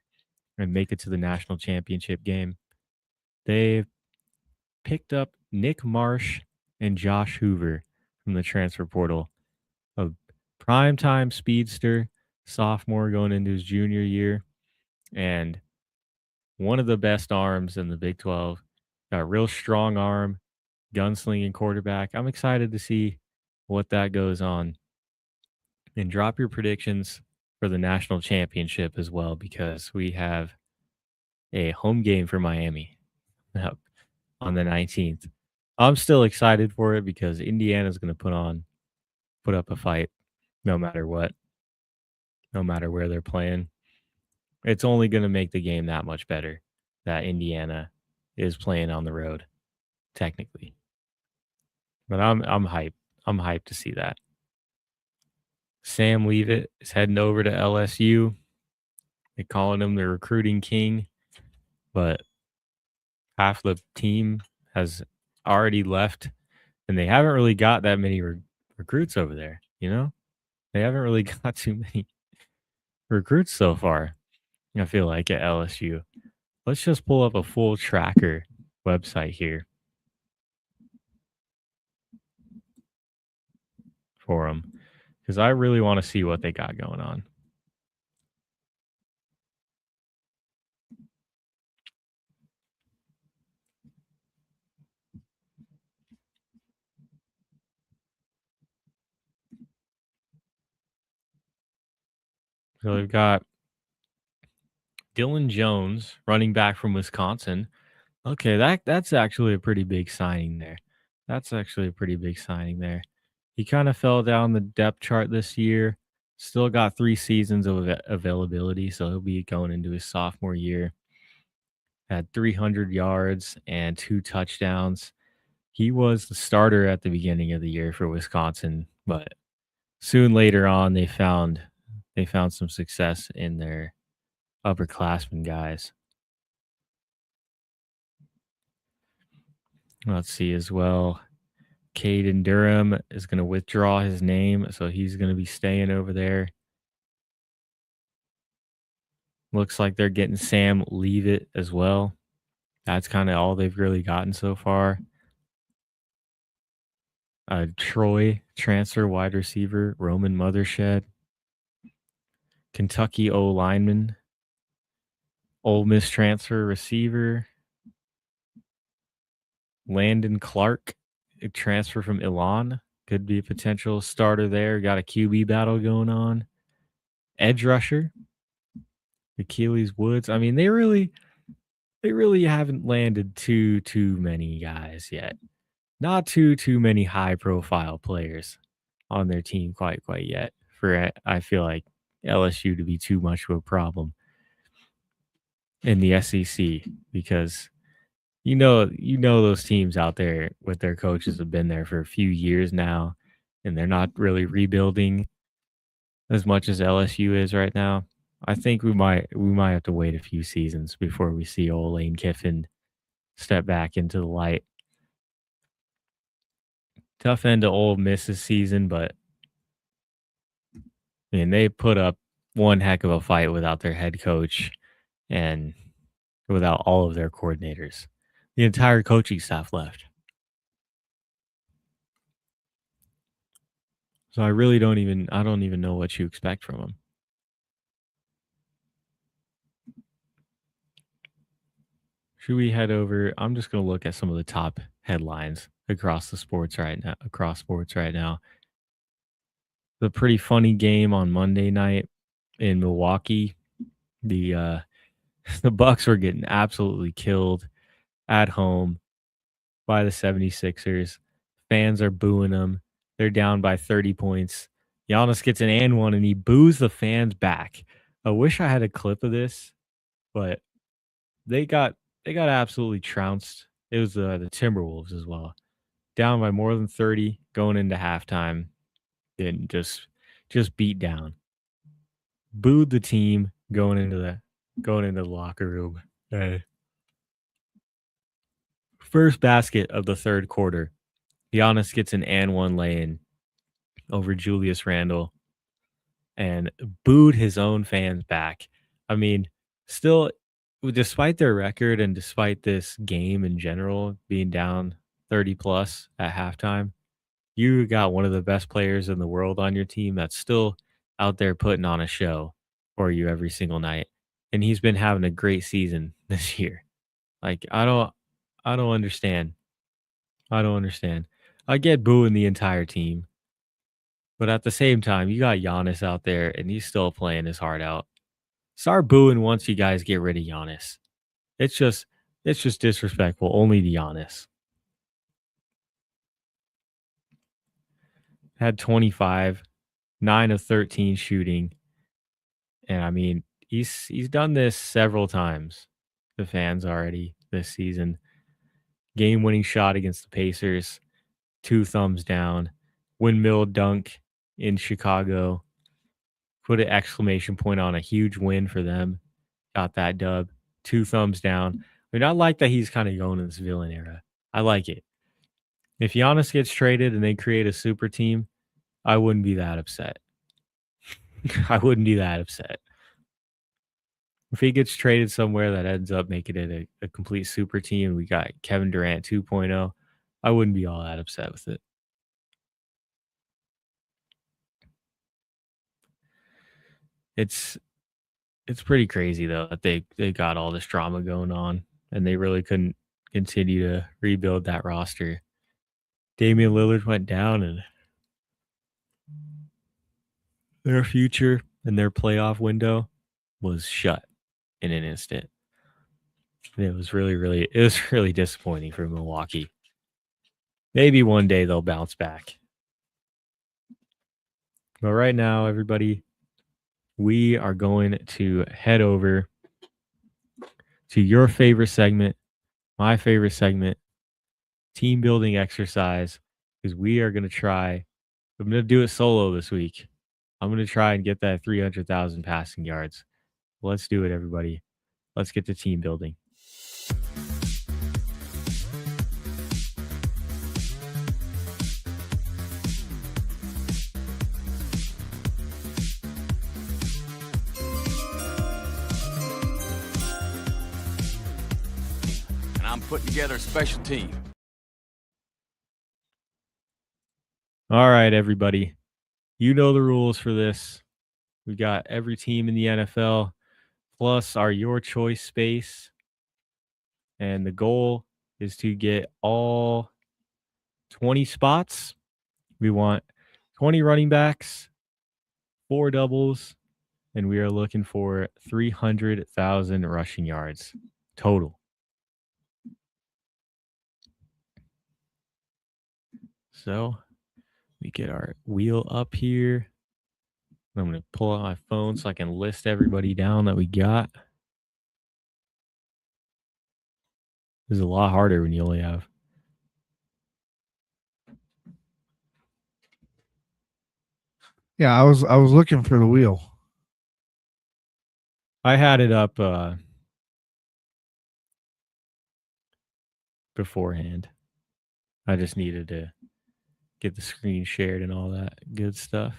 and make it to the national championship game, they picked up Nick Marsh and Josh Hoover from the transfer portal, a primetime speedster, sophomore going into his junior year, and one of the best arms in the Big 12. Got a real strong arm, gunslinging quarterback. I'm excited to see what that goes on. And drop your predictions for the national championship as well, because we have a home game for Miami on the 19th. I'm still excited for it because Indiana's going to put up a fight no matter what, no matter where they're playing. It's only going to make the game that much better that Indiana is playing on the road, technically. But I'm hyped. I'm hyped to see that. Sam Leavitt is heading over to LSU. They're calling him the recruiting king, but half the team has already left, and they haven't really got that many recruits over there, you know? They haven't really got too many recruits so far, I feel like, at LSU. Let's just pull up a full tracker website here for them, because I really want to see what they got going on. So they've got Dylan Jones, running back from Wisconsin. Okay, that's actually a pretty big signing there. He kind of fell down the depth chart this year. Still got 3 seasons of availability, so he'll be going into his sophomore year. Had 300 yards and 2 touchdowns. He was the starter at the beginning of the year for Wisconsin, but soon later on they found some success in their upperclassmen guys. Let's see as well. Caden Durham is going to withdraw his name, so he's going to be staying over there. Looks like they're getting Sam Leavitt as well. That's kind of all they've really gotten so far. Troy transfer wide receiver, Roman Mothershed. Kentucky O lineman. Ole Miss transfer receiver, Landon Clark, a transfer from Elon. Could be a potential starter there. Got a QB battle going on. Edge rusher, Achilles Woods. I mean, they really haven't landed too many guys yet. Not too many high profile players on their team quite yet for, I feel like, LSU to be too much of a problem in the SEC, because you know those teams out there with their coaches have been there for a few years now, and they're not really rebuilding as much as LSU is right now. I think we might have to wait a few seasons before we see old Lane Kiffin step back into the light. Tough end to Ole Miss's season, but I mean, they put up one heck of a fight without their head coach and without all of their coordinators. The entire coaching staff left. So I don't even know what you expect from them. Should we head over? I'm just going to look at some of the top headlines across sports right now. The pretty funny game on Monday night in Milwaukee. The the Bucks were getting absolutely killed at home by the 76ers. Fans are booing them. They're down by 30 points. Giannis gets an and one and he boos the fans back. I wish I had a clip of this, but they got absolutely trounced. It was the Timberwolves as well. Down by more than 30 going into halftime and just beat down. Booed the team going into the locker room. First basket of the third quarter. Giannis gets an and one lay-in over Julius Randle and booed his own fans back. I mean, still, despite their record and despite this game in general being down 30 plus at halftime, you got one of the best players in the world on your team that's still out there putting on a show for you every single night. And he's been having a great season this year. Like, I don't understand. I don't understand. I get booing the entire team. But at the same time, you got Giannis out there and he's still playing his heart out. Start booing once you guys get rid of Giannis. It's just disrespectful only to Giannis. Had 25, 9 of 13 shooting. And I mean, he's done this several times. The fans already this season. Game-winning shot against the Pacers. 2 thumbs down. Windmill dunk in Chicago. Put an exclamation point on a huge win for them. Got that dub. 2 thumbs down. I mean, I like that he's kind of going in this villain era. I like it. If Giannis gets traded and they create a super team, I wouldn't be that upset. I wouldn't be that upset. If he gets traded somewhere that ends up making it a complete super team, we got Kevin Durant 2.0, I wouldn't be all that upset with it. It's pretty crazy, though, that they got all this drama going on, and they really couldn't continue to rebuild that roster. Damian Lillard went down, and their future and their playoff window was shut in an instant. And it was really disappointing for Milwaukee. Maybe one day they'll bounce back. But right now, everybody, we are going to head over to your favorite segment, my favorite segment, team building exercise, because we are going to try. I'm going to do it solo this week. I'm going to try and get that 300,000 passing yards. Let's do it, everybody. Let's get to team building. I'm putting together a special team. All right, everybody. You know the rules for this. We got every team in the NFL plus our your choice space. And the goal is to get all 20 spots. We want 20 running backs, 4 doubles, and we are looking for 300,000 rushing yards total. So we get our wheel up here. I'm going to pull out my phone so I can list everybody down that we got. This is a lot harder when you only have. Yeah, I was looking for the wheel. I had it up beforehand. I just needed to get the screen shared and all that good stuff.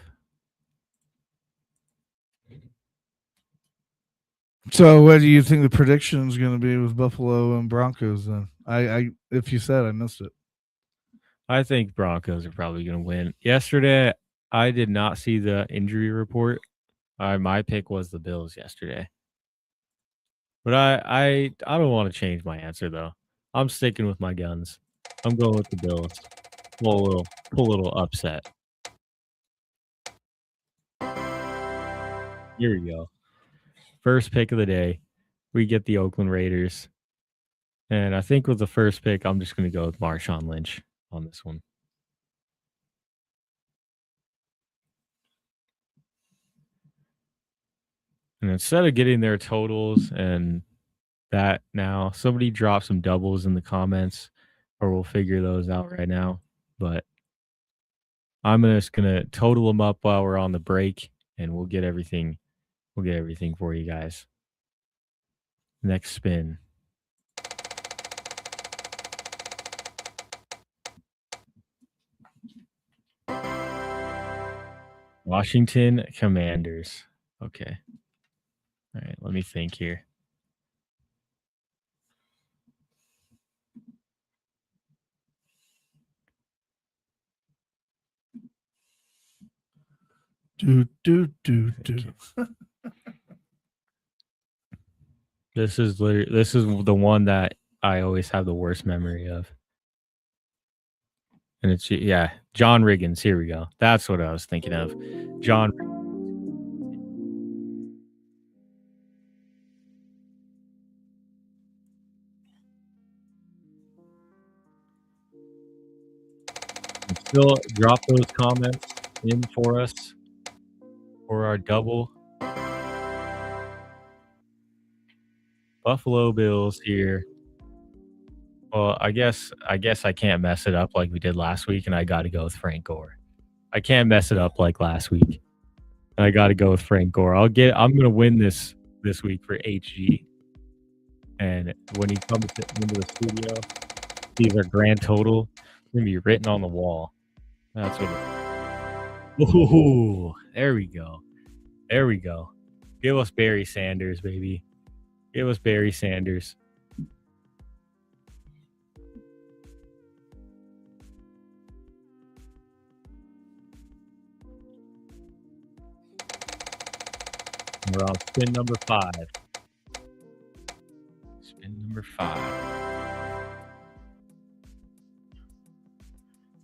So, what do you think the prediction is going to be with Buffalo and Broncos? Then, if you said I missed it. I think Broncos are probably going to win. Yesterday, I did not see the injury report. My pick was the Bills yesterday, but I don't want to change my answer though. I'm sticking with my guns. I'm going with the Bills. Pull a little upset. Here we go. First pick of the day, we get the Oakland Raiders. And I think with the first pick, I'm just going to go with Marshawn Lynch on this one. And instead of getting their totals and that now, somebody drop some doubles in the comments or we'll figure those out right now. But I'm just going to total them up while we're on the break and we'll get everything for you guys. Next spin. Washington Commanders. Okay. All right, let me think here. Do. This is the one that I always have the worst memory of. And it's John Riggins. Here we go. That's what I was thinking of. John. Still drop those comments in for us for our double. Buffalo Bills here. Well, I guess I can't mess it up like we did last week, and I got to go with Frank Gore. I can't mess it up like last week, and I got to go with Frank Gore. I'm gonna win this week for HG. And when he comes into the studio, sees our grand total, it's gonna be written on the wall. That's what. Ooh, there we go. There we go. Give us Barry Sanders, baby. Give us Barry Sanders. We're on spin number 5. Spin number 5.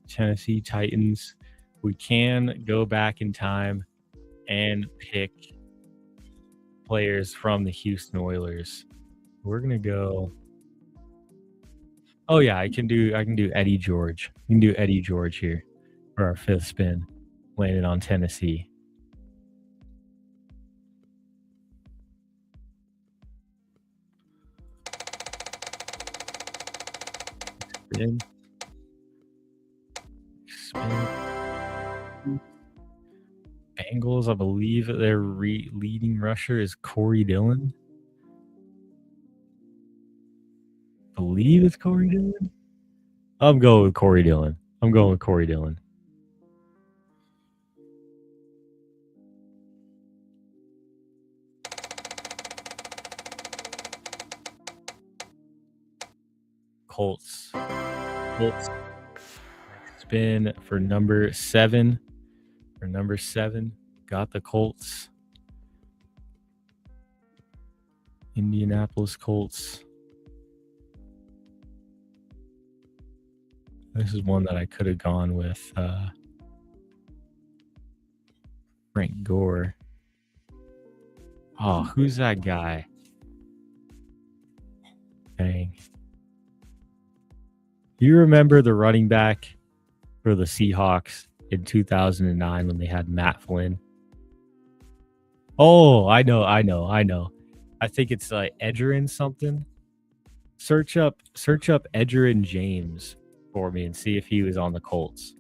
Tennessee Titans. We can go back in time and pick players from the Houston Oilers. We're gonna go. Oh yeah, I can do Eddie George. We can do Eddie George here for our 5th spin, landed on Tennessee. Spin. Bengals, I believe their leading rusher is Corey Dillon. I believe it's Corey Dillon. I'm going with Corey Dillon. Colts. Spin for number 7. Got the Colts. Indianapolis Colts. This is one that I could have gone with Frank Gore. Oh, who's that guy? Dang. You remember the running back for the Seahawks in 2009 when they had Matt Flynn? Oh, I know. I think it's like Edgerrin something. Search up Edgerrin James for me and see if he was on the Colts.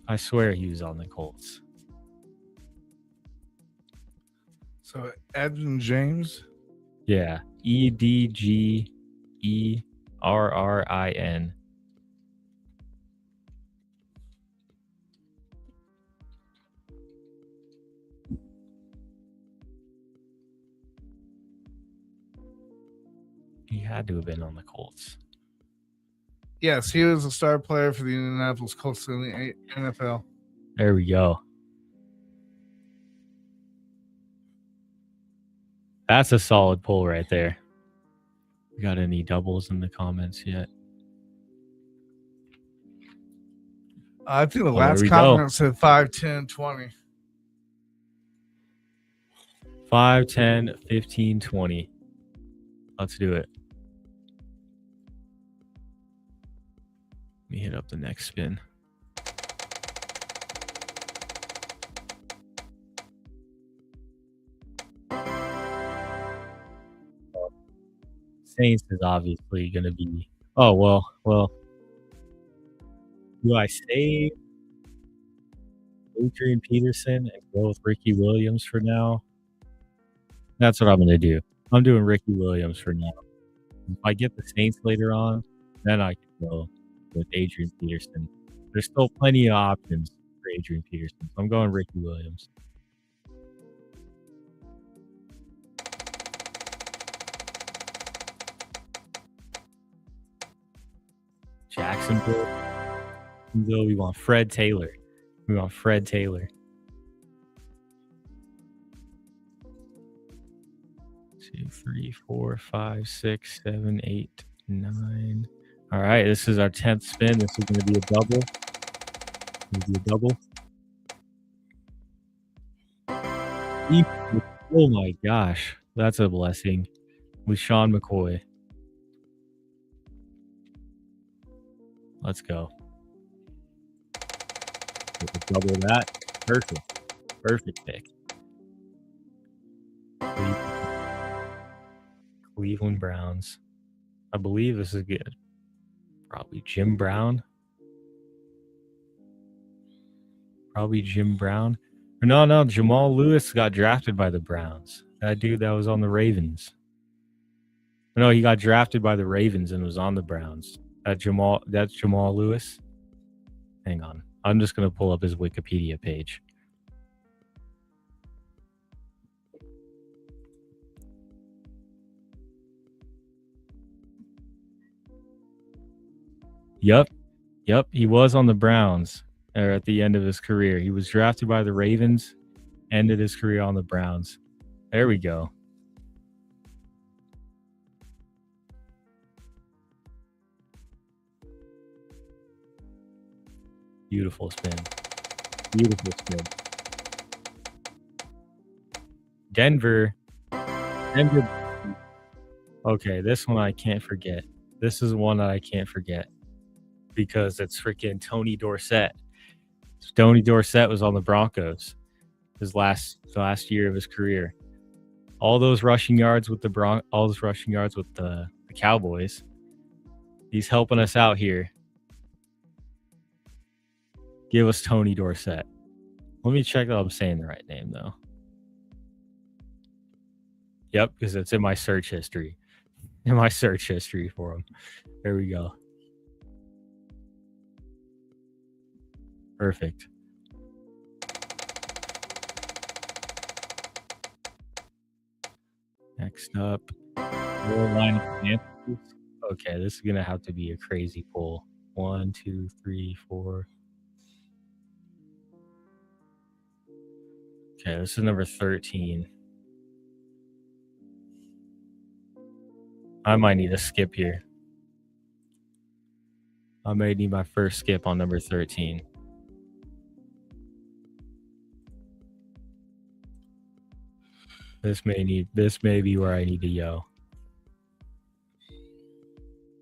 I swear he was on the Colts. So Edgerrin James. Yeah. EDGERRIN. He had to have been on the Colts. Yes, he was a star player for the Indianapolis Colts in the NFL. There we go. That's a solid pull right there. We got any doubles in the comments yet? I think the Oh, last there we comment said 5'10", 20. 5, 10, 15, 20. Let's do it. Let me hit up the next spin. Saints is obviously going to be... Oh, well. Do I save Adrian Peterson and go with Ricky Williams for now? That's what I'm going to do. I'm doing Ricky Williams for now. If I get the Saints later on, then I can go with Adrian Peterson. There's still plenty of options for Adrian Peterson, so I'm going Ricky Williams. Jacksonville. We want Fred Taylor. 2, 3, 4, 5, 6, 7, 8, 9. All right, this is our 10th spin. This is going to be a double. Oh my gosh, that's a blessing. With Sean McCoy. Let's go. Double that. Perfect pick. Cleveland Browns. I believe this is good. Probably Jim Brown. No, Jamal Lewis got drafted by the Browns. That dude that was on the Ravens. No, he got drafted by the Ravens and was on the Browns. That's Jamal Lewis. Hang on. I'm just going to pull up his Wikipedia page. Yep. He was on the Browns at the end of his career. He was drafted by the Ravens, ended his career on the Browns. There we go. Beautiful spin. Denver. Okay, this one I can't forget. This is one that I can't forget because it's freaking Tony Dorsett. Tony Dorsett was on the Broncos his last year of his career. All those rushing yards with the Cowboys. He's helping us out here. Give us Tony Dorsett. Let me check that I'm saying the right name, though. Yep, because it's in my search history. For him. There we go. Perfect. Next up, Carolina Panthers. Okay, this is going to have to be a crazy pull. 1, 2, 3, 4. Okay, this is number 13. I might need a skip here. I may need my first skip on number 13. This may be where I need to go.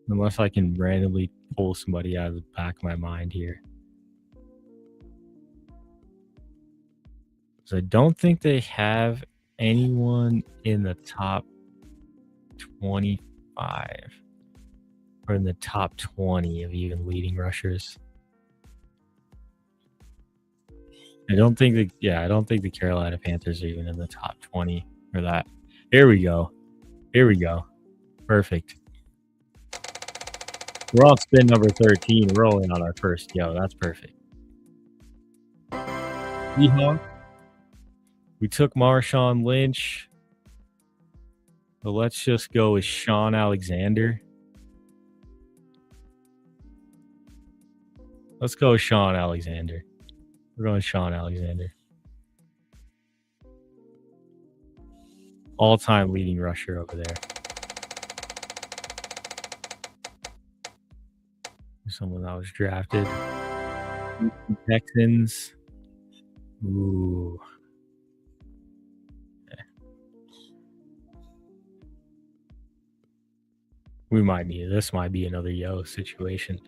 Unless I can randomly pull somebody out of the back of my mind here. So I don't think they have anyone in the top 25 or in the top 20 of even leading rushers. I don't think the Carolina Panthers are even in the top 20 for that. Here we go. Perfect. We're on spin number 13, rolling on our first yo. That's perfect. Seahawks. We took Marshawn Lynch. But let's just go with Sean Alexander. Let's go with Sean Alexander. We're going Sean Alexander. All-time leading rusher over there. Someone that was drafted. Texans. Ooh. Okay. This might be another yo situation.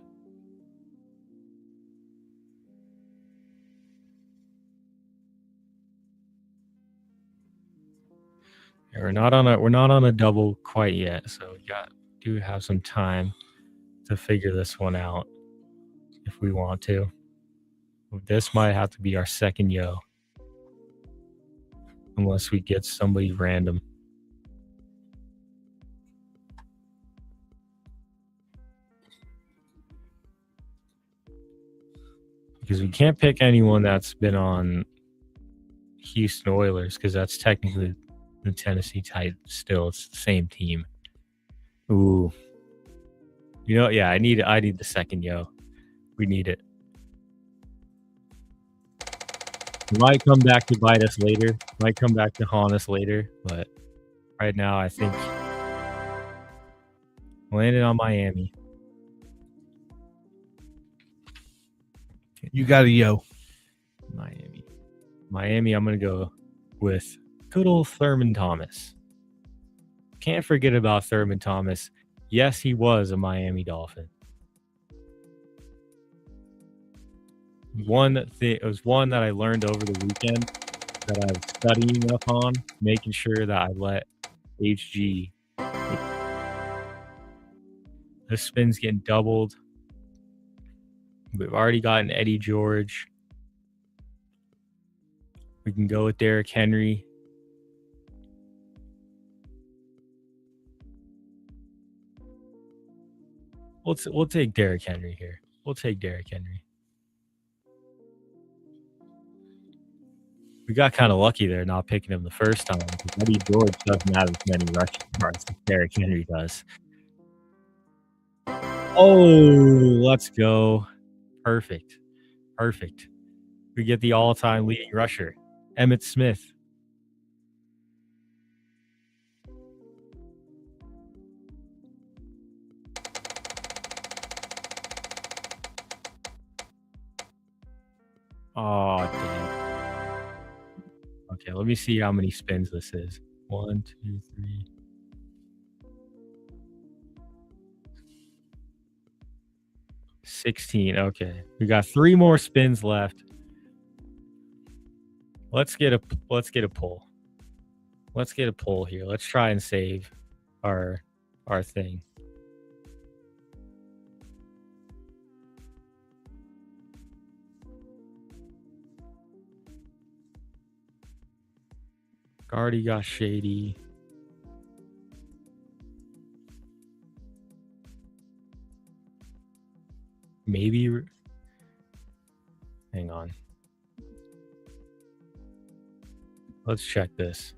Yeah, we're not on a double quite yet, so we do have some time to figure this one out if we want to. This might have to be our second yo, unless we get somebody random. Because we can't pick anyone that's been on Houston Oilers, because that's technically the Tennessee Titans still. It's the same team. Ooh. I need the second yo. We need it. It might come back to bite us later. Might come back to haunt us later. But right now, I think landed on Miami. You got a yo. Miami, I'm going to go with good old Thurman Thomas. Can't forget about Thurman Thomas. Yes, he was a Miami Dolphin. It was one that I learned over the weekend that I was studying up on, making sure that I let HG. This spin's getting doubled. We've already gotten Eddie George. We can go with Derrick Henry. We'll take Derrick Henry here. We'll take Derrick Henry. We got kind of lucky there not picking him the first time, because Eddie George doesn't have as many rushing yards as Derrick Henry does. Oh, let's go. Perfect. We get the all-time leading rusher, Emmitt Smith. Oh, damn. Okay, let me see how many spins this is. 1, 2, 3. 16. Okay, we got 3 more spins left. Let's get a pull. Let's get a pull here. Let's try and save our thing. Already got Shady. Maybe. Hang on. Let's check this.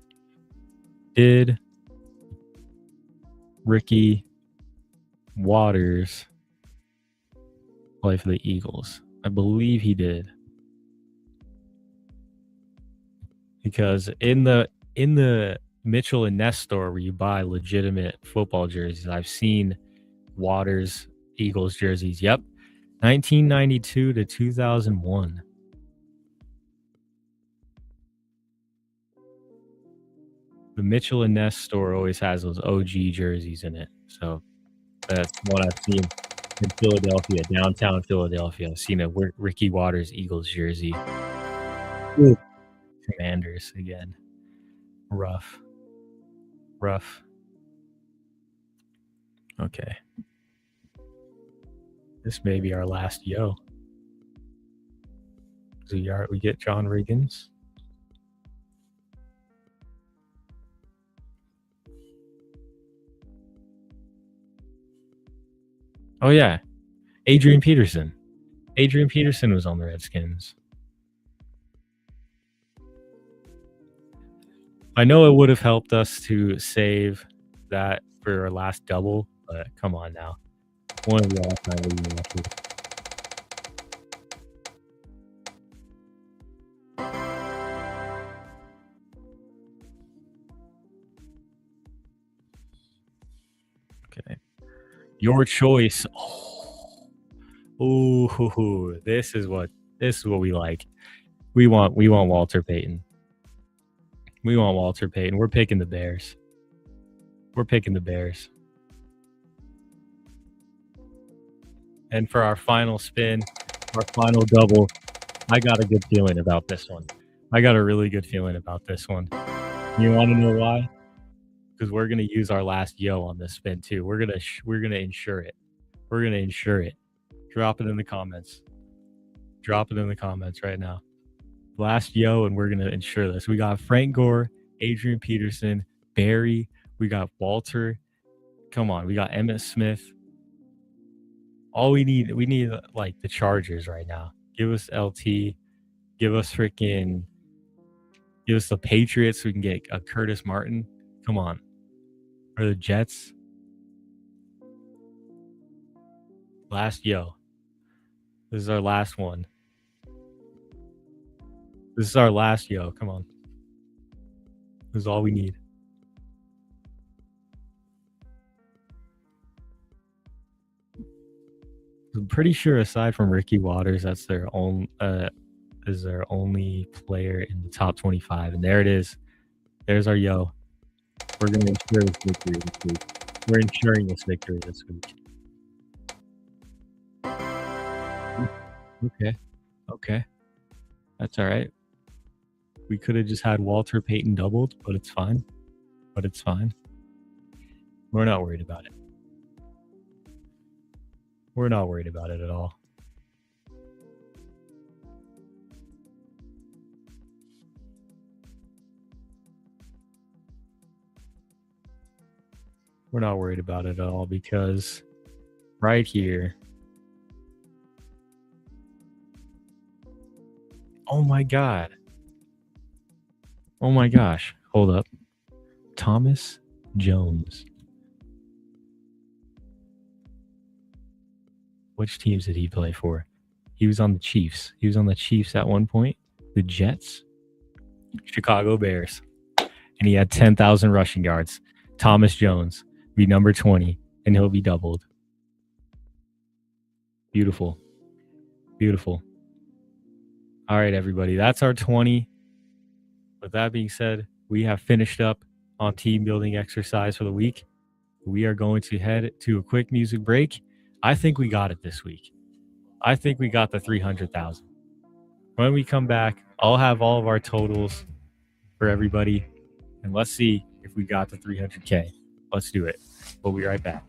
Did Ricky Waters play for the Eagles? I believe he did. Because in the Mitchell and Ness store where you buy legitimate football jerseys, I've seen Waters Eagles jerseys. Yep. 1992 to 2001. The Mitchell and Ness store always has those OG jerseys in it. So that's what I've seen in Philadelphia, downtown Philadelphia. I've seen a Ricky Waters Eagles jersey. Ooh. Commanders again. Rough. Okay. This may be our last yo. So we get John Riggins. Oh, yeah. Adrian Peterson. Adrian Peterson was on the Redskins. I know it would have helped us to save that for our last double, but come on now. One of the all-time leading rushes. Okay. Your choice. Oh, this is what we like. We want Walter Payton. We want Walter Payton. We're picking the Bears. And for our final spin, our final double, I got a good feeling about this one. I got a really good feeling about this one. You want to know why? Because we're gonna use our last yo on this spin too. We're gonna insure it. Drop it in the comments. Right now. Last yo, and we're gonna insure this. We got Frank Gore, Adrian Peterson, Barry. We got Walter. Come on, we got Emmitt Smith. All we need like the Chargers right now. Give us LT. Give us the Patriots so we can get a Curtis Martin. Come on. Or the Jets. Last yo. This is our last one. This is our last yo. Come on. This is all we need. I'm pretty sure aside from Ricky Waters, that's their own is their only player in the top 25. And there it is. There's our yo. We're gonna ensure this victory this week. We're ensuring this victory this week. Okay. That's all right. We could have just had Walter Payton doubled, but it's fine. We're not worried about it. We're not worried about it at all. We're not worried about it at all because right here. Oh my God. Oh my gosh. Hold up. Thomas Jones. Which teams did he play for? He was on the Chiefs. He was on the Chiefs at one point. The Jets. Chicago Bears. And he had 10,000 rushing yards. Thomas Jones be number 20, and he'll be doubled. Beautiful. All right, everybody. That's our 20. With that being said, we have finished up on team building exercise for the week. We are going to head to a quick music break. I think we got it this week. I think we got the 300,000. When we come back, I'll have all of our totals for everybody. And let's see if we got the 300K. Let's do it. We'll be right back.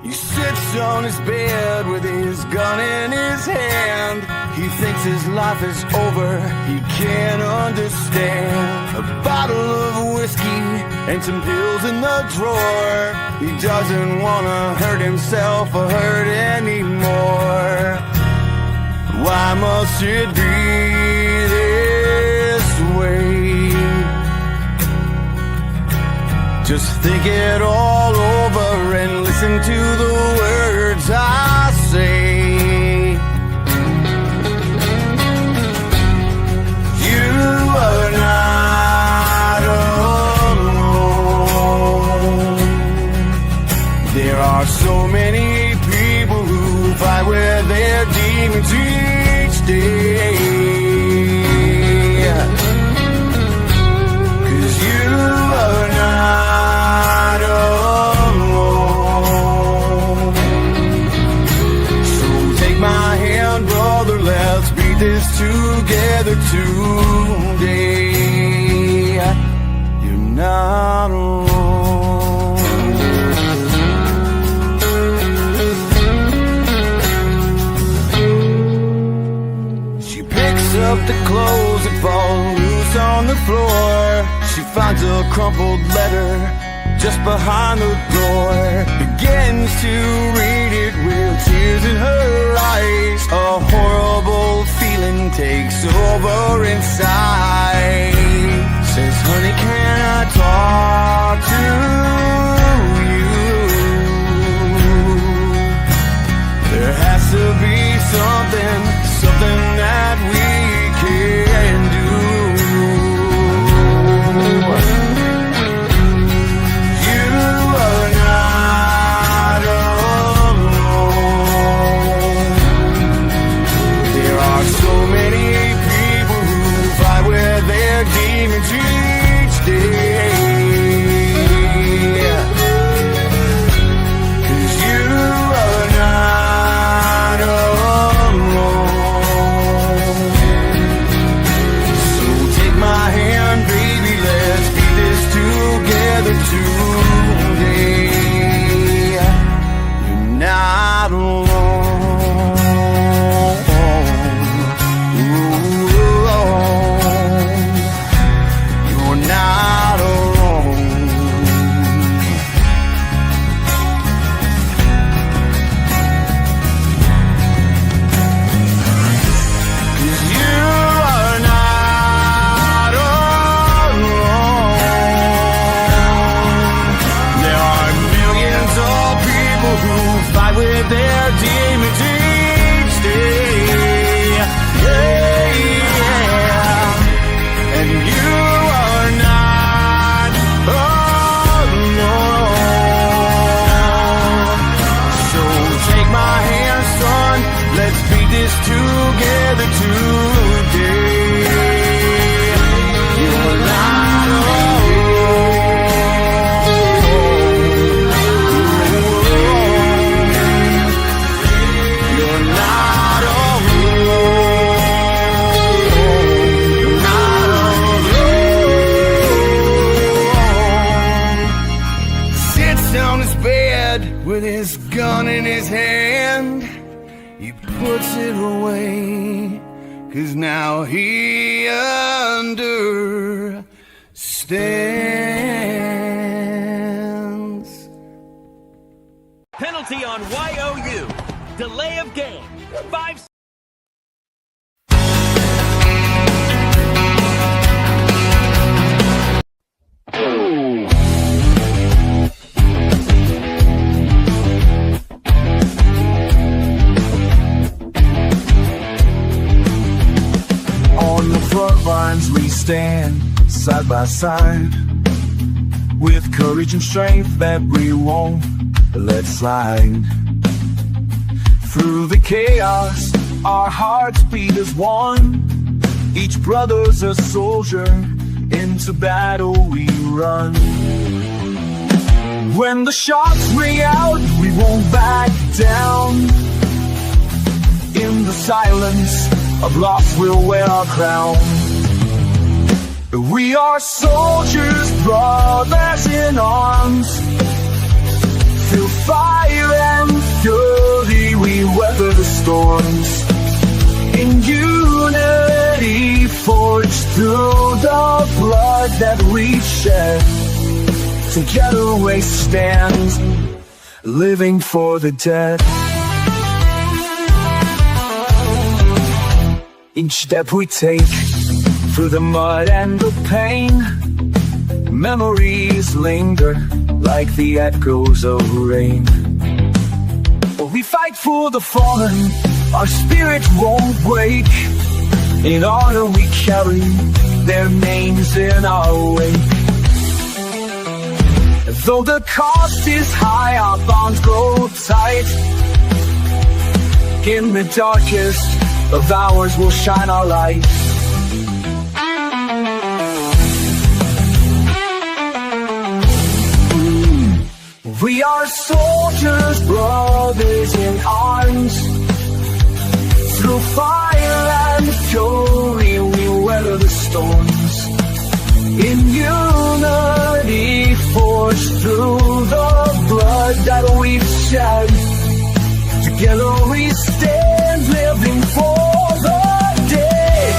He sits on his bed with his gun in his hand. He thinks his life is over, he can't understand. A bottle of whiskey and some pills in the drawer. He doesn't wanna hurt himself or hurt anymore. Why must it be this way? Just think it all over and listen to the words I say. You are not alone. There are so many people who fight with their demons each day. 'Cause you are not alone. clothes that fall loose on the floor. She finds a crumpled letter just behind the door, begins to read it with tears in her eyes. A horrible feeling takes over inside. Says, honey, can I talk to you? There has to be something that we can do. Demons each day, 'cause you are not alone. So take my hand, baby, let's beat this together today. You're not alone. Not alone. 'Cause you are not alone. There are millions of people who fight with their demons each day. Yeah. And you are not alone. So take my hand, son, let's beat this together today. You're not alone. You're not alone. Sits on his bed with his gun in his hand. He puts it away, 'cause now he understands. Penalty on YOU. Delay of game. 5 On the front lines we stand side by side, with courage and strength that we won't let slide. Through the chaos, our hearts beat as one. Each brother's a soldier, into battle we run. When the shots ring out, we won't back down. In the silence of loss, we'll wear our crown. We are soldiers, brothers in arms. Through fire and fury, we weather the storms. In unity, forged through the blood that we shed. Together we stand, living for the dead. Each step we take, through the mud and the pain, memories linger like the echoes of rain. We fight for the fallen, our spirit won't break. In honor we carry their names in our wake. Though the cost is high, our bonds grow tight. In the darkest of hours we'll shine our light. We are soldiers, brothers in arms. Through fire and fury, we weather the storms. In unity, forged through the blood that we've shed. Together we stand, living for the day.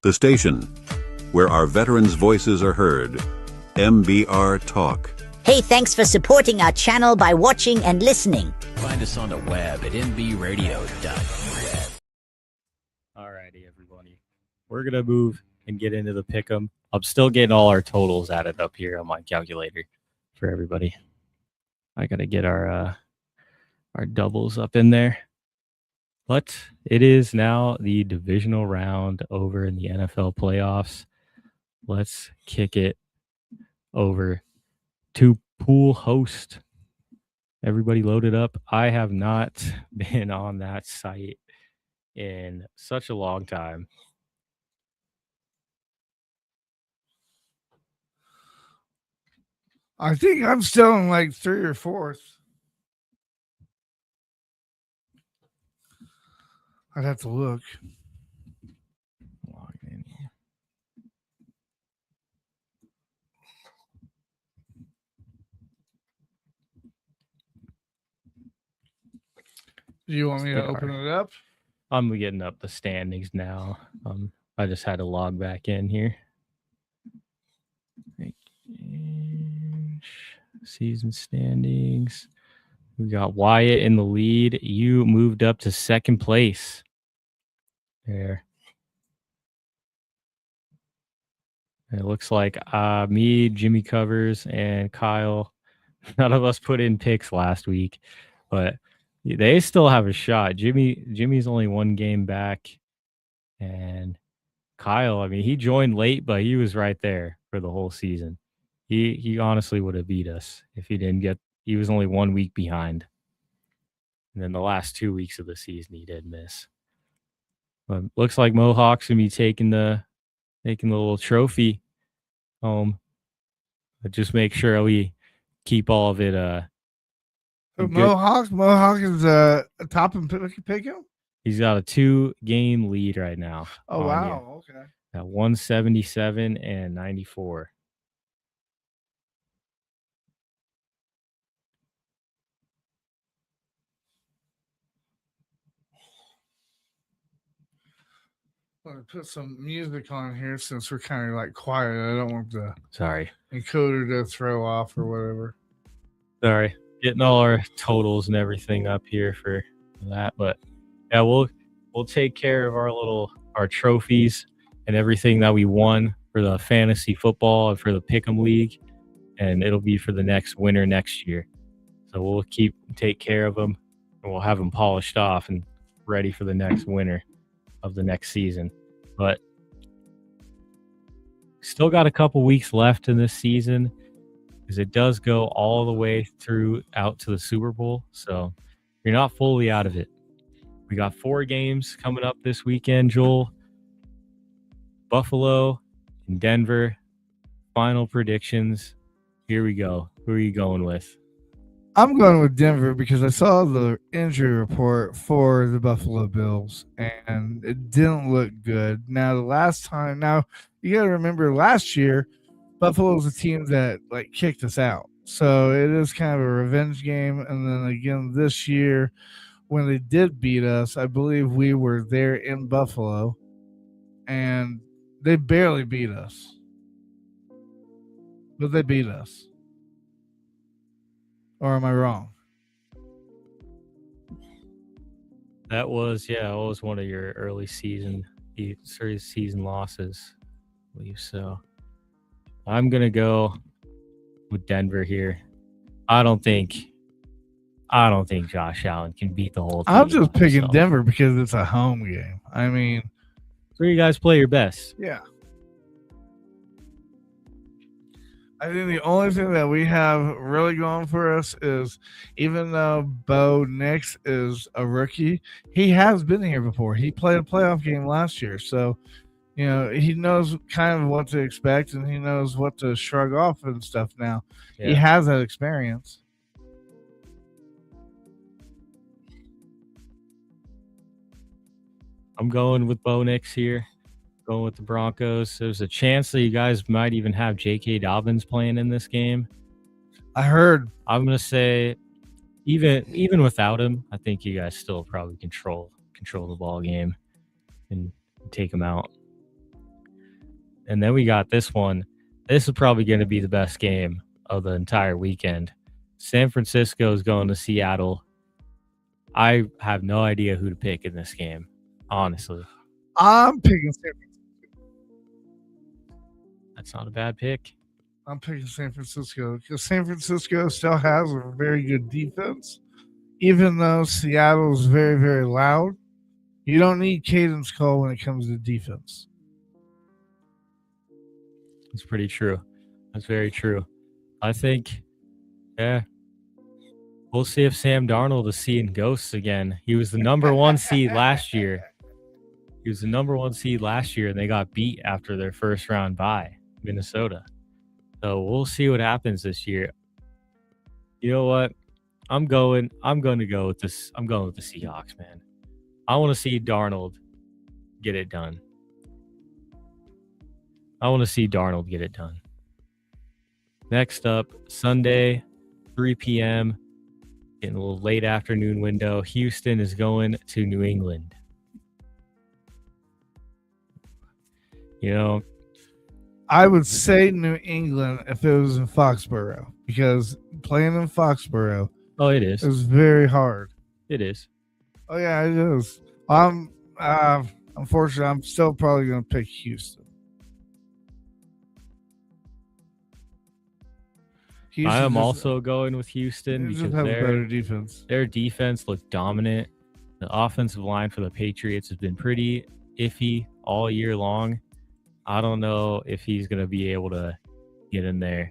The station where our veterans' voices are heard. MBR Talk. Hey, thanks for supporting our channel by watching and listening. Find us on the web at nbradio.net. Alrighty, everybody. We're going to move and get into the pick'em. I'm still getting all our totals added up here on my calculator for everybody. I got to get our doubles up in there. But it is now the divisional round over in the NFL playoffs. Let's kick it over to pool host. Everybody loaded up. I have not been on that site in such a long time. I think I'm still in like 3rd or 4th. I'd have to look. Log in here. Do you want me to open it up? I'm getting up the standings now. I just had to log back in here. Season standings. We got Wyatt in the lead. You moved up to 2nd place. There. It looks like me, Jimmy Covers, and Kyle, none of us put in picks last week, but they still have a shot. Jimmy's only 1 game back, and Kyle, I mean, he joined late, but he was right there for the whole season. He honestly would have beat us if he didn't get. He was only 1 week behind, and then the last 2 weeks of the season he did miss. But looks like Mohawk's gonna be taking the little trophy home. But just make sure we keep all of it. Mohawk is top and pick him. He's got a 2-game lead right now. Oh wow! You. Okay. At 177 and 94. I'm gonna put some music on here since we're kind of like quiet. I don't want the encoder to throw off or whatever. Sorry, getting all our totals and everything up here for that, but yeah, we'll take care of our trophies and everything that we won for the fantasy football and for the Pick'em League, and it'll be for the next winner next year. So we'll take care of them, and we'll have them polished off and ready for the next winner of the next season. But still got a couple weeks left in this season because it does go all the way through out to the Super Bowl. So you're not fully out of it. We got 4 games coming up this weekend, Joel. Buffalo and Denver. Final predictions. Here we go. Who are you going with? I'm going with Denver because I saw the injury report for the Buffalo Bills and it didn't look good. Now, you got to remember last year, Buffalo was a team that like kicked us out. So it is kind of a revenge game. And then again, this year, when they did beat us, I believe we were there in Buffalo and they barely beat us. But they beat us. Or am I wrong? That was one of your early season losses, I believe so. I'm gonna go with Denver here. I don't think Josh Allen can beat the whole team. I'm just picking Denver because it's a home game. I mean, so you guys play your best. Yeah. I think the only thing that we have really going for us is even though Bo Nix is a rookie, he has been here before. He played a playoff game last year. So, he knows kind of what to expect and he knows what to shrug off and stuff now. Yeah. He has that experience. I'm going with Bo Nix here. Going with the Broncos. There's a chance that you guys might even have J.K. Dobbins playing in this game. I heard. I'm gonna say, even without him, I think you guys still probably control the ball game and take him out. And then we got this one. This is probably going to be the best game of the entire weekend. San Francisco is going to Seattle. I have no idea who to pick in this game, honestly. I'm picking San Francisco. That's not a bad pick. I'm picking San Francisco because San Francisco still has a very good defense. Even though Seattle is very, very loud, you don't need Cadence Cole when it comes to defense. It's pretty true. That's very true. I think, yeah, we'll see if Sam Darnold is seeing ghosts again. He was the number 1 seed last year. And they got beat after their first round bye, Minnesota. So we'll see what happens this year. You know what? I'm going to go with this. I'm going with the Seahawks, man. I want to see Darnold get it done. Next up, Sunday, 3 p.m., getting a little late afternoon window. Houston is going to New England. You know, I would say New England if it was in Foxborough, because playing in Foxborough, it is. It's very hard. It is. Oh yeah, it is. Unfortunately, I'm still probably going to pick Houston. I am also going with Houston because have a better defense. Their defense looked dominant. The offensive line for the Patriots has been pretty iffy all year long. I don't know if he's going to be able to get in there.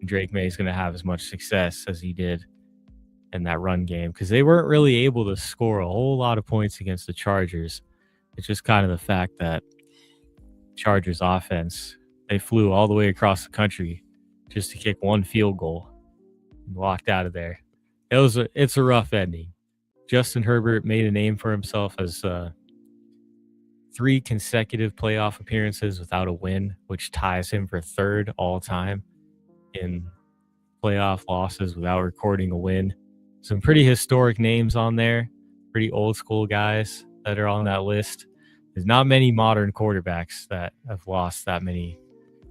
Drake May is going to have as much success as he did in that run game because they weren't really able to score a whole lot of points against the Chargers. It's just kind of the fact that Chargers offense, they flew all the way across the country just to kick one field goal and walked out of there. It's a rough ending. Justin Herbert made a name for himself as 3 consecutive playoff appearances without a win, which ties him for 3rd all time in playoff losses without recording a win. Some pretty historic names on there, pretty old school guys that are on that list. There's not many modern quarterbacks that have lost that many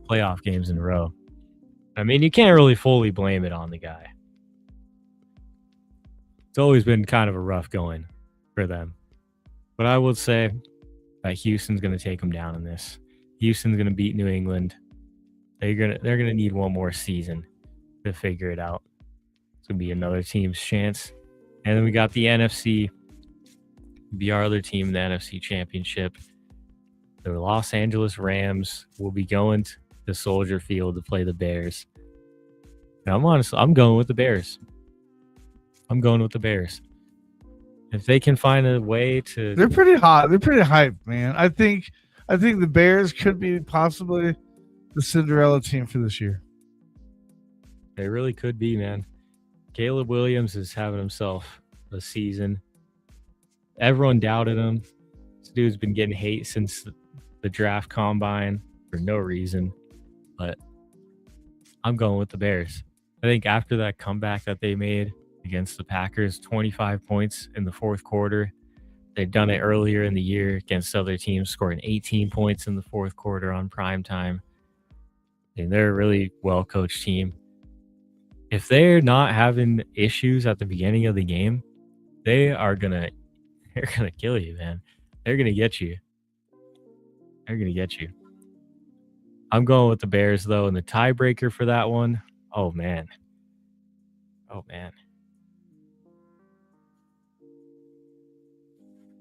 playoff games in a row. I mean, you can't really fully blame it on the guy. It's always been kind of a rough going for them. But I would say that Houston's going to take them down in this. Houston's going to beat New England. They're going to need one more season to figure it out. It's going to be another team's chance. And then we got the NFC. Be our other team in the NFC Championship. The Los Angeles Rams will be going to Soldier Field to play the Bears. And I'm going with the Bears. If they can find a way to... They're pretty hot. They're pretty hyped, man. I think the Bears could be possibly the Cinderella team for this year. They really could be, man. Caleb Williams is having himself a season. Everyone doubted him. This dude's been getting hate since the draft combine for no reason. But I'm going with the Bears. I think after that comeback that they made against the Packers, 25 points in the 4th quarter. They'd done it earlier in the year against other teams, scoring 18 points in the 4th quarter on prime time. And they're a really well-coached team. If they're not having issues at the beginning of the game, they're gonna kill you, man. They're gonna get you. I'm going with the Bears, though, and the tiebreaker for that one. Oh, man. I'm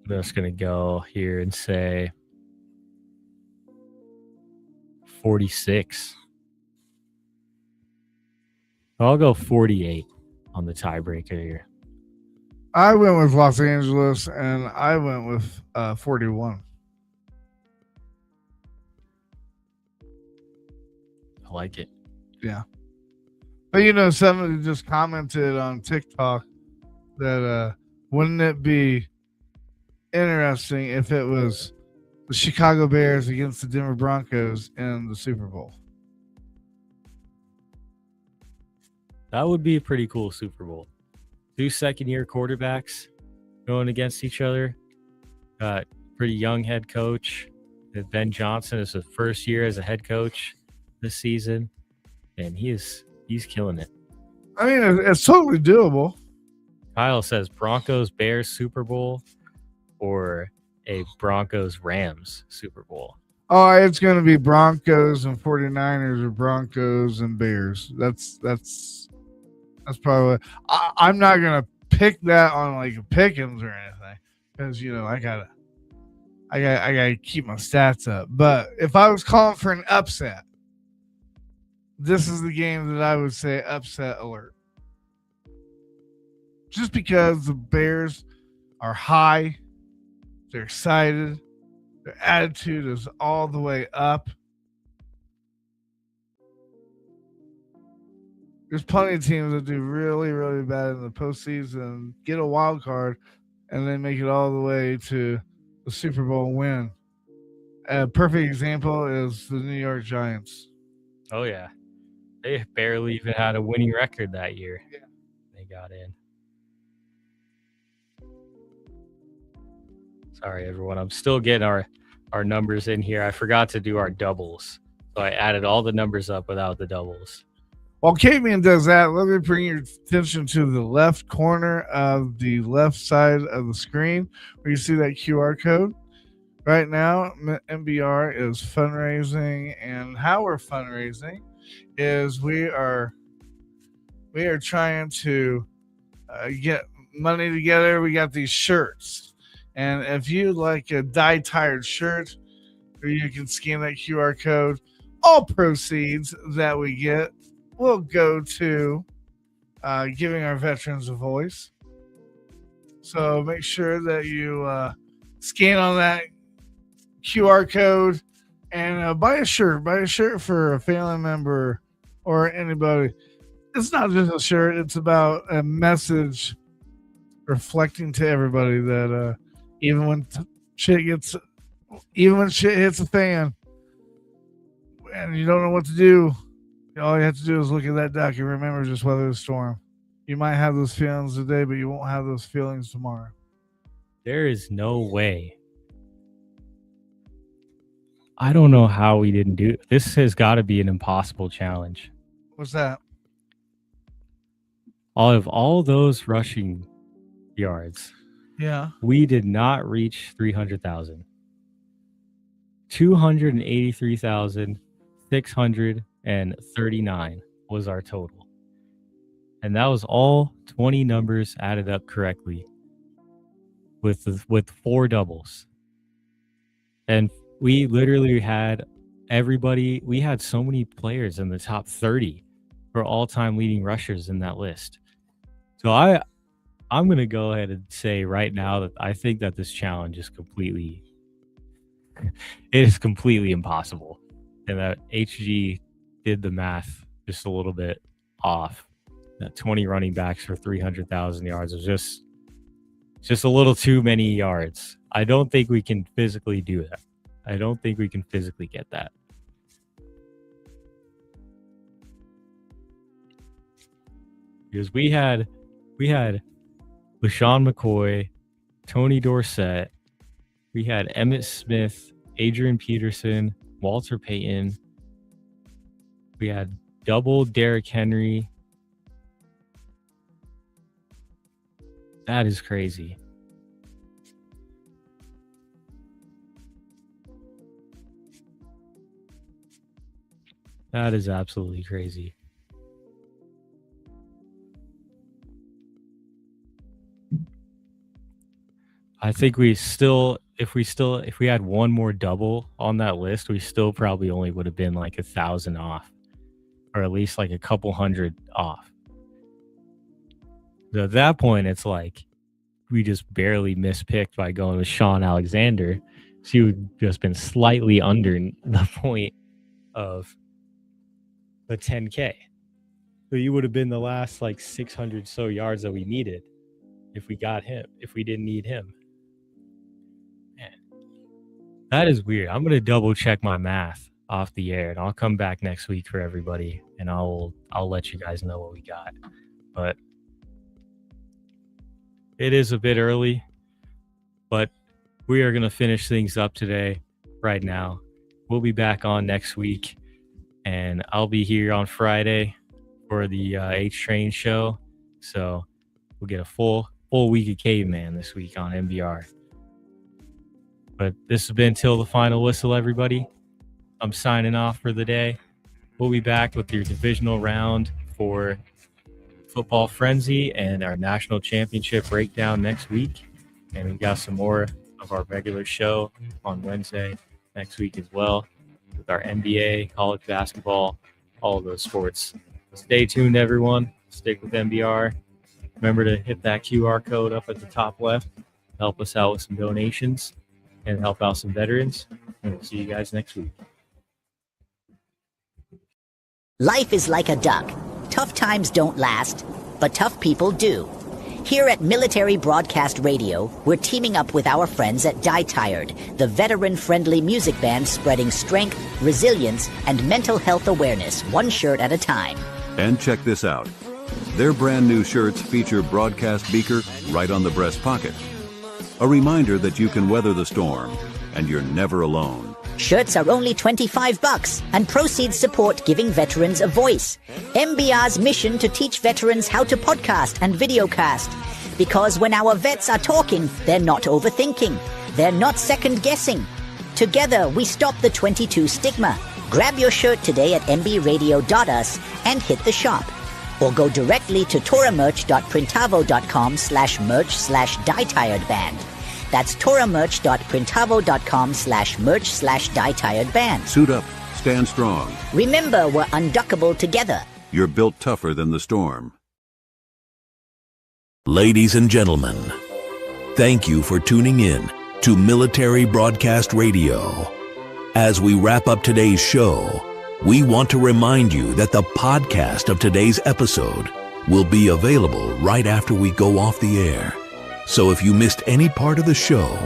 just going to go here and say 46. I'll go 48 on the tiebreaker here. I went with Los Angeles, and I went with 41. I like it. Yeah. But, somebody just commented on TikTok that wouldn't it be interesting if it was the Chicago Bears against the Denver Broncos in the Super Bowl? That would be a pretty cool Super Bowl. 2 second-year quarterbacks going against each other. Got pretty young head coach. Ben Johnson is his first year as a head coach this season, and he's killing it. I mean, it's totally doable. Kyle says Broncos Bears Super Bowl or a Broncos Rams Super Bowl. Oh, it's going to be Broncos and 49ers or Broncos and Bears. That's probably. I'm not going to pick that on like a pick'ems or anything because I gotta keep my stats up. But if I was calling for an upset, this is the game that I would say upset alert. Just because the Bears are high, they're excited, their attitude is all the way up. There's plenty of teams that do really, really bad in the postseason, get a wild card, and then make it all the way to the Super Bowl win. A perfect example is the New York Giants. Oh, yeah. They barely even had a winning record that year. Yeah. They got in. Sorry, everyone. I'm still getting our numbers in here. I forgot to do our doubles. So I added all the numbers up without the doubles. While Caveman does that, let me bring your attention to the left corner of the left side of the screen where you see that QR code. Right now, MBR is fundraising, and how we're fundraising is we are trying to get money together. We got these shirts, and if you like a die-tired shirt, or you can scan that QR code, all proceeds that we get will go to giving our veterans a voice. So make sure that you scan on that QR code and buy a shirt. Buy a shirt for a family member or anybody. It's not just a shirt. It's about a message reflecting to everybody that even when shit hits the fan and you don't know what to do, all you have to do is look at that duck and remember just weather the storm. You might have those feelings today, but you won't have those feelings tomorrow. There is no way. I don't know how we didn't do it. This has got to be an impossible challenge. What's that? All those rushing yards. Yeah. We did not reach 300,000. 283,639 was our total. And that was all 20 numbers added up correctly with 4 doubles. And we literally had everybody. We had so many players in the top 30 for all-time leading rushers in that list. So I'm going to go ahead and say right now that I think that this challenge is completely impossible, and that HG did the math just a little bit off. That 20 running backs for 300,000 yards is just a little too many yards. I don't think we can physically do that. I don't think we can physically get that. Because we had LaShawn McCoy, Tony Dorsett, we had Emmitt Smith, Adrian Peterson, Walter Payton. We had double Derrick Henry. That is crazy. That is absolutely crazy. I think if we had one more double on that list, we still probably only would have been like 1,000 off, or at least like a couple hundred off. So at that point, it's like we just barely mispicked by going with Sean Alexander. So you would just been slightly under the point of the 10K. So you would have been the last like 600 so yards that we needed if we got him, if we didn't need him. Man, that is weird. I'm going to double check my math off the air, and I'll come back next week for everybody, and I'll let you guys know what we got. But it is a bit early, but we are going to finish things up today. right now. We'll be back on next week, and I'll be here on Friday for the H-Train show. So we'll get a full week of Caveman this week on MBR. But this has been Till the Final Whistle, everybody. I'm signing off for the day. We'll be back with your divisional round for Football Frenzy and our national championship breakdown next week. And we've got some more of our regular show on Wednesday next week as well with our NBA, college basketball, all of those sports. Stay tuned, everyone. Stick with MBR. Remember to hit that QR code up at the top left. Help us out with some donations and help out some veterans. And we'll see you guys next week. Life is like a duck. Tough times don't last, but tough people do. Here at Military Broadcast Radio, we're teaming up with our friends at Die Tired, the veteran-friendly music band spreading strength, resilience, and mental health awareness, one shirt at a time. And check this out. Their brand new shirts feature broadcast beaker right on the breast pocket. A reminder that you can weather the storm, and you're never alone. Shirts are only $25, and proceeds support giving veterans a voice. MBR's mission to teach veterans how to podcast and videocast. Because when our vets are talking, they're not overthinking. They're not second-guessing. Together, we stop the 22 stigma. Grab your shirt today at mbradio.us and hit the shop. Or go directly to toramerch.printavo.com/merch/dietiredband. That's toramerch.printavo.com/merch/dietiredband. Suit up. Stand strong. Remember, we're unduckable together. You're built tougher than the storm. Ladies and gentlemen, thank you for tuning in to Military Broadcast Radio. As we wrap up today's show, we want to remind you that the podcast of today's episode will be available right after we go off the air. So if you missed any part of the show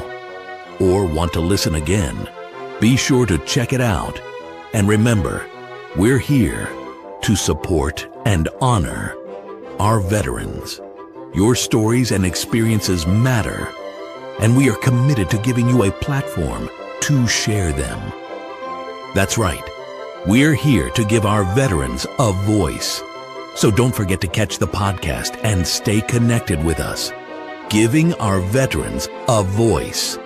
or want to listen again, be sure to check it out. And remember, we're here to support and honor our veterans. Your stories and experiences matter, and we are committed to giving you a platform to share them. That's right. We're here to give our veterans a voice. So don't forget to catch the podcast and stay connected with us. Giving our veterans a voice.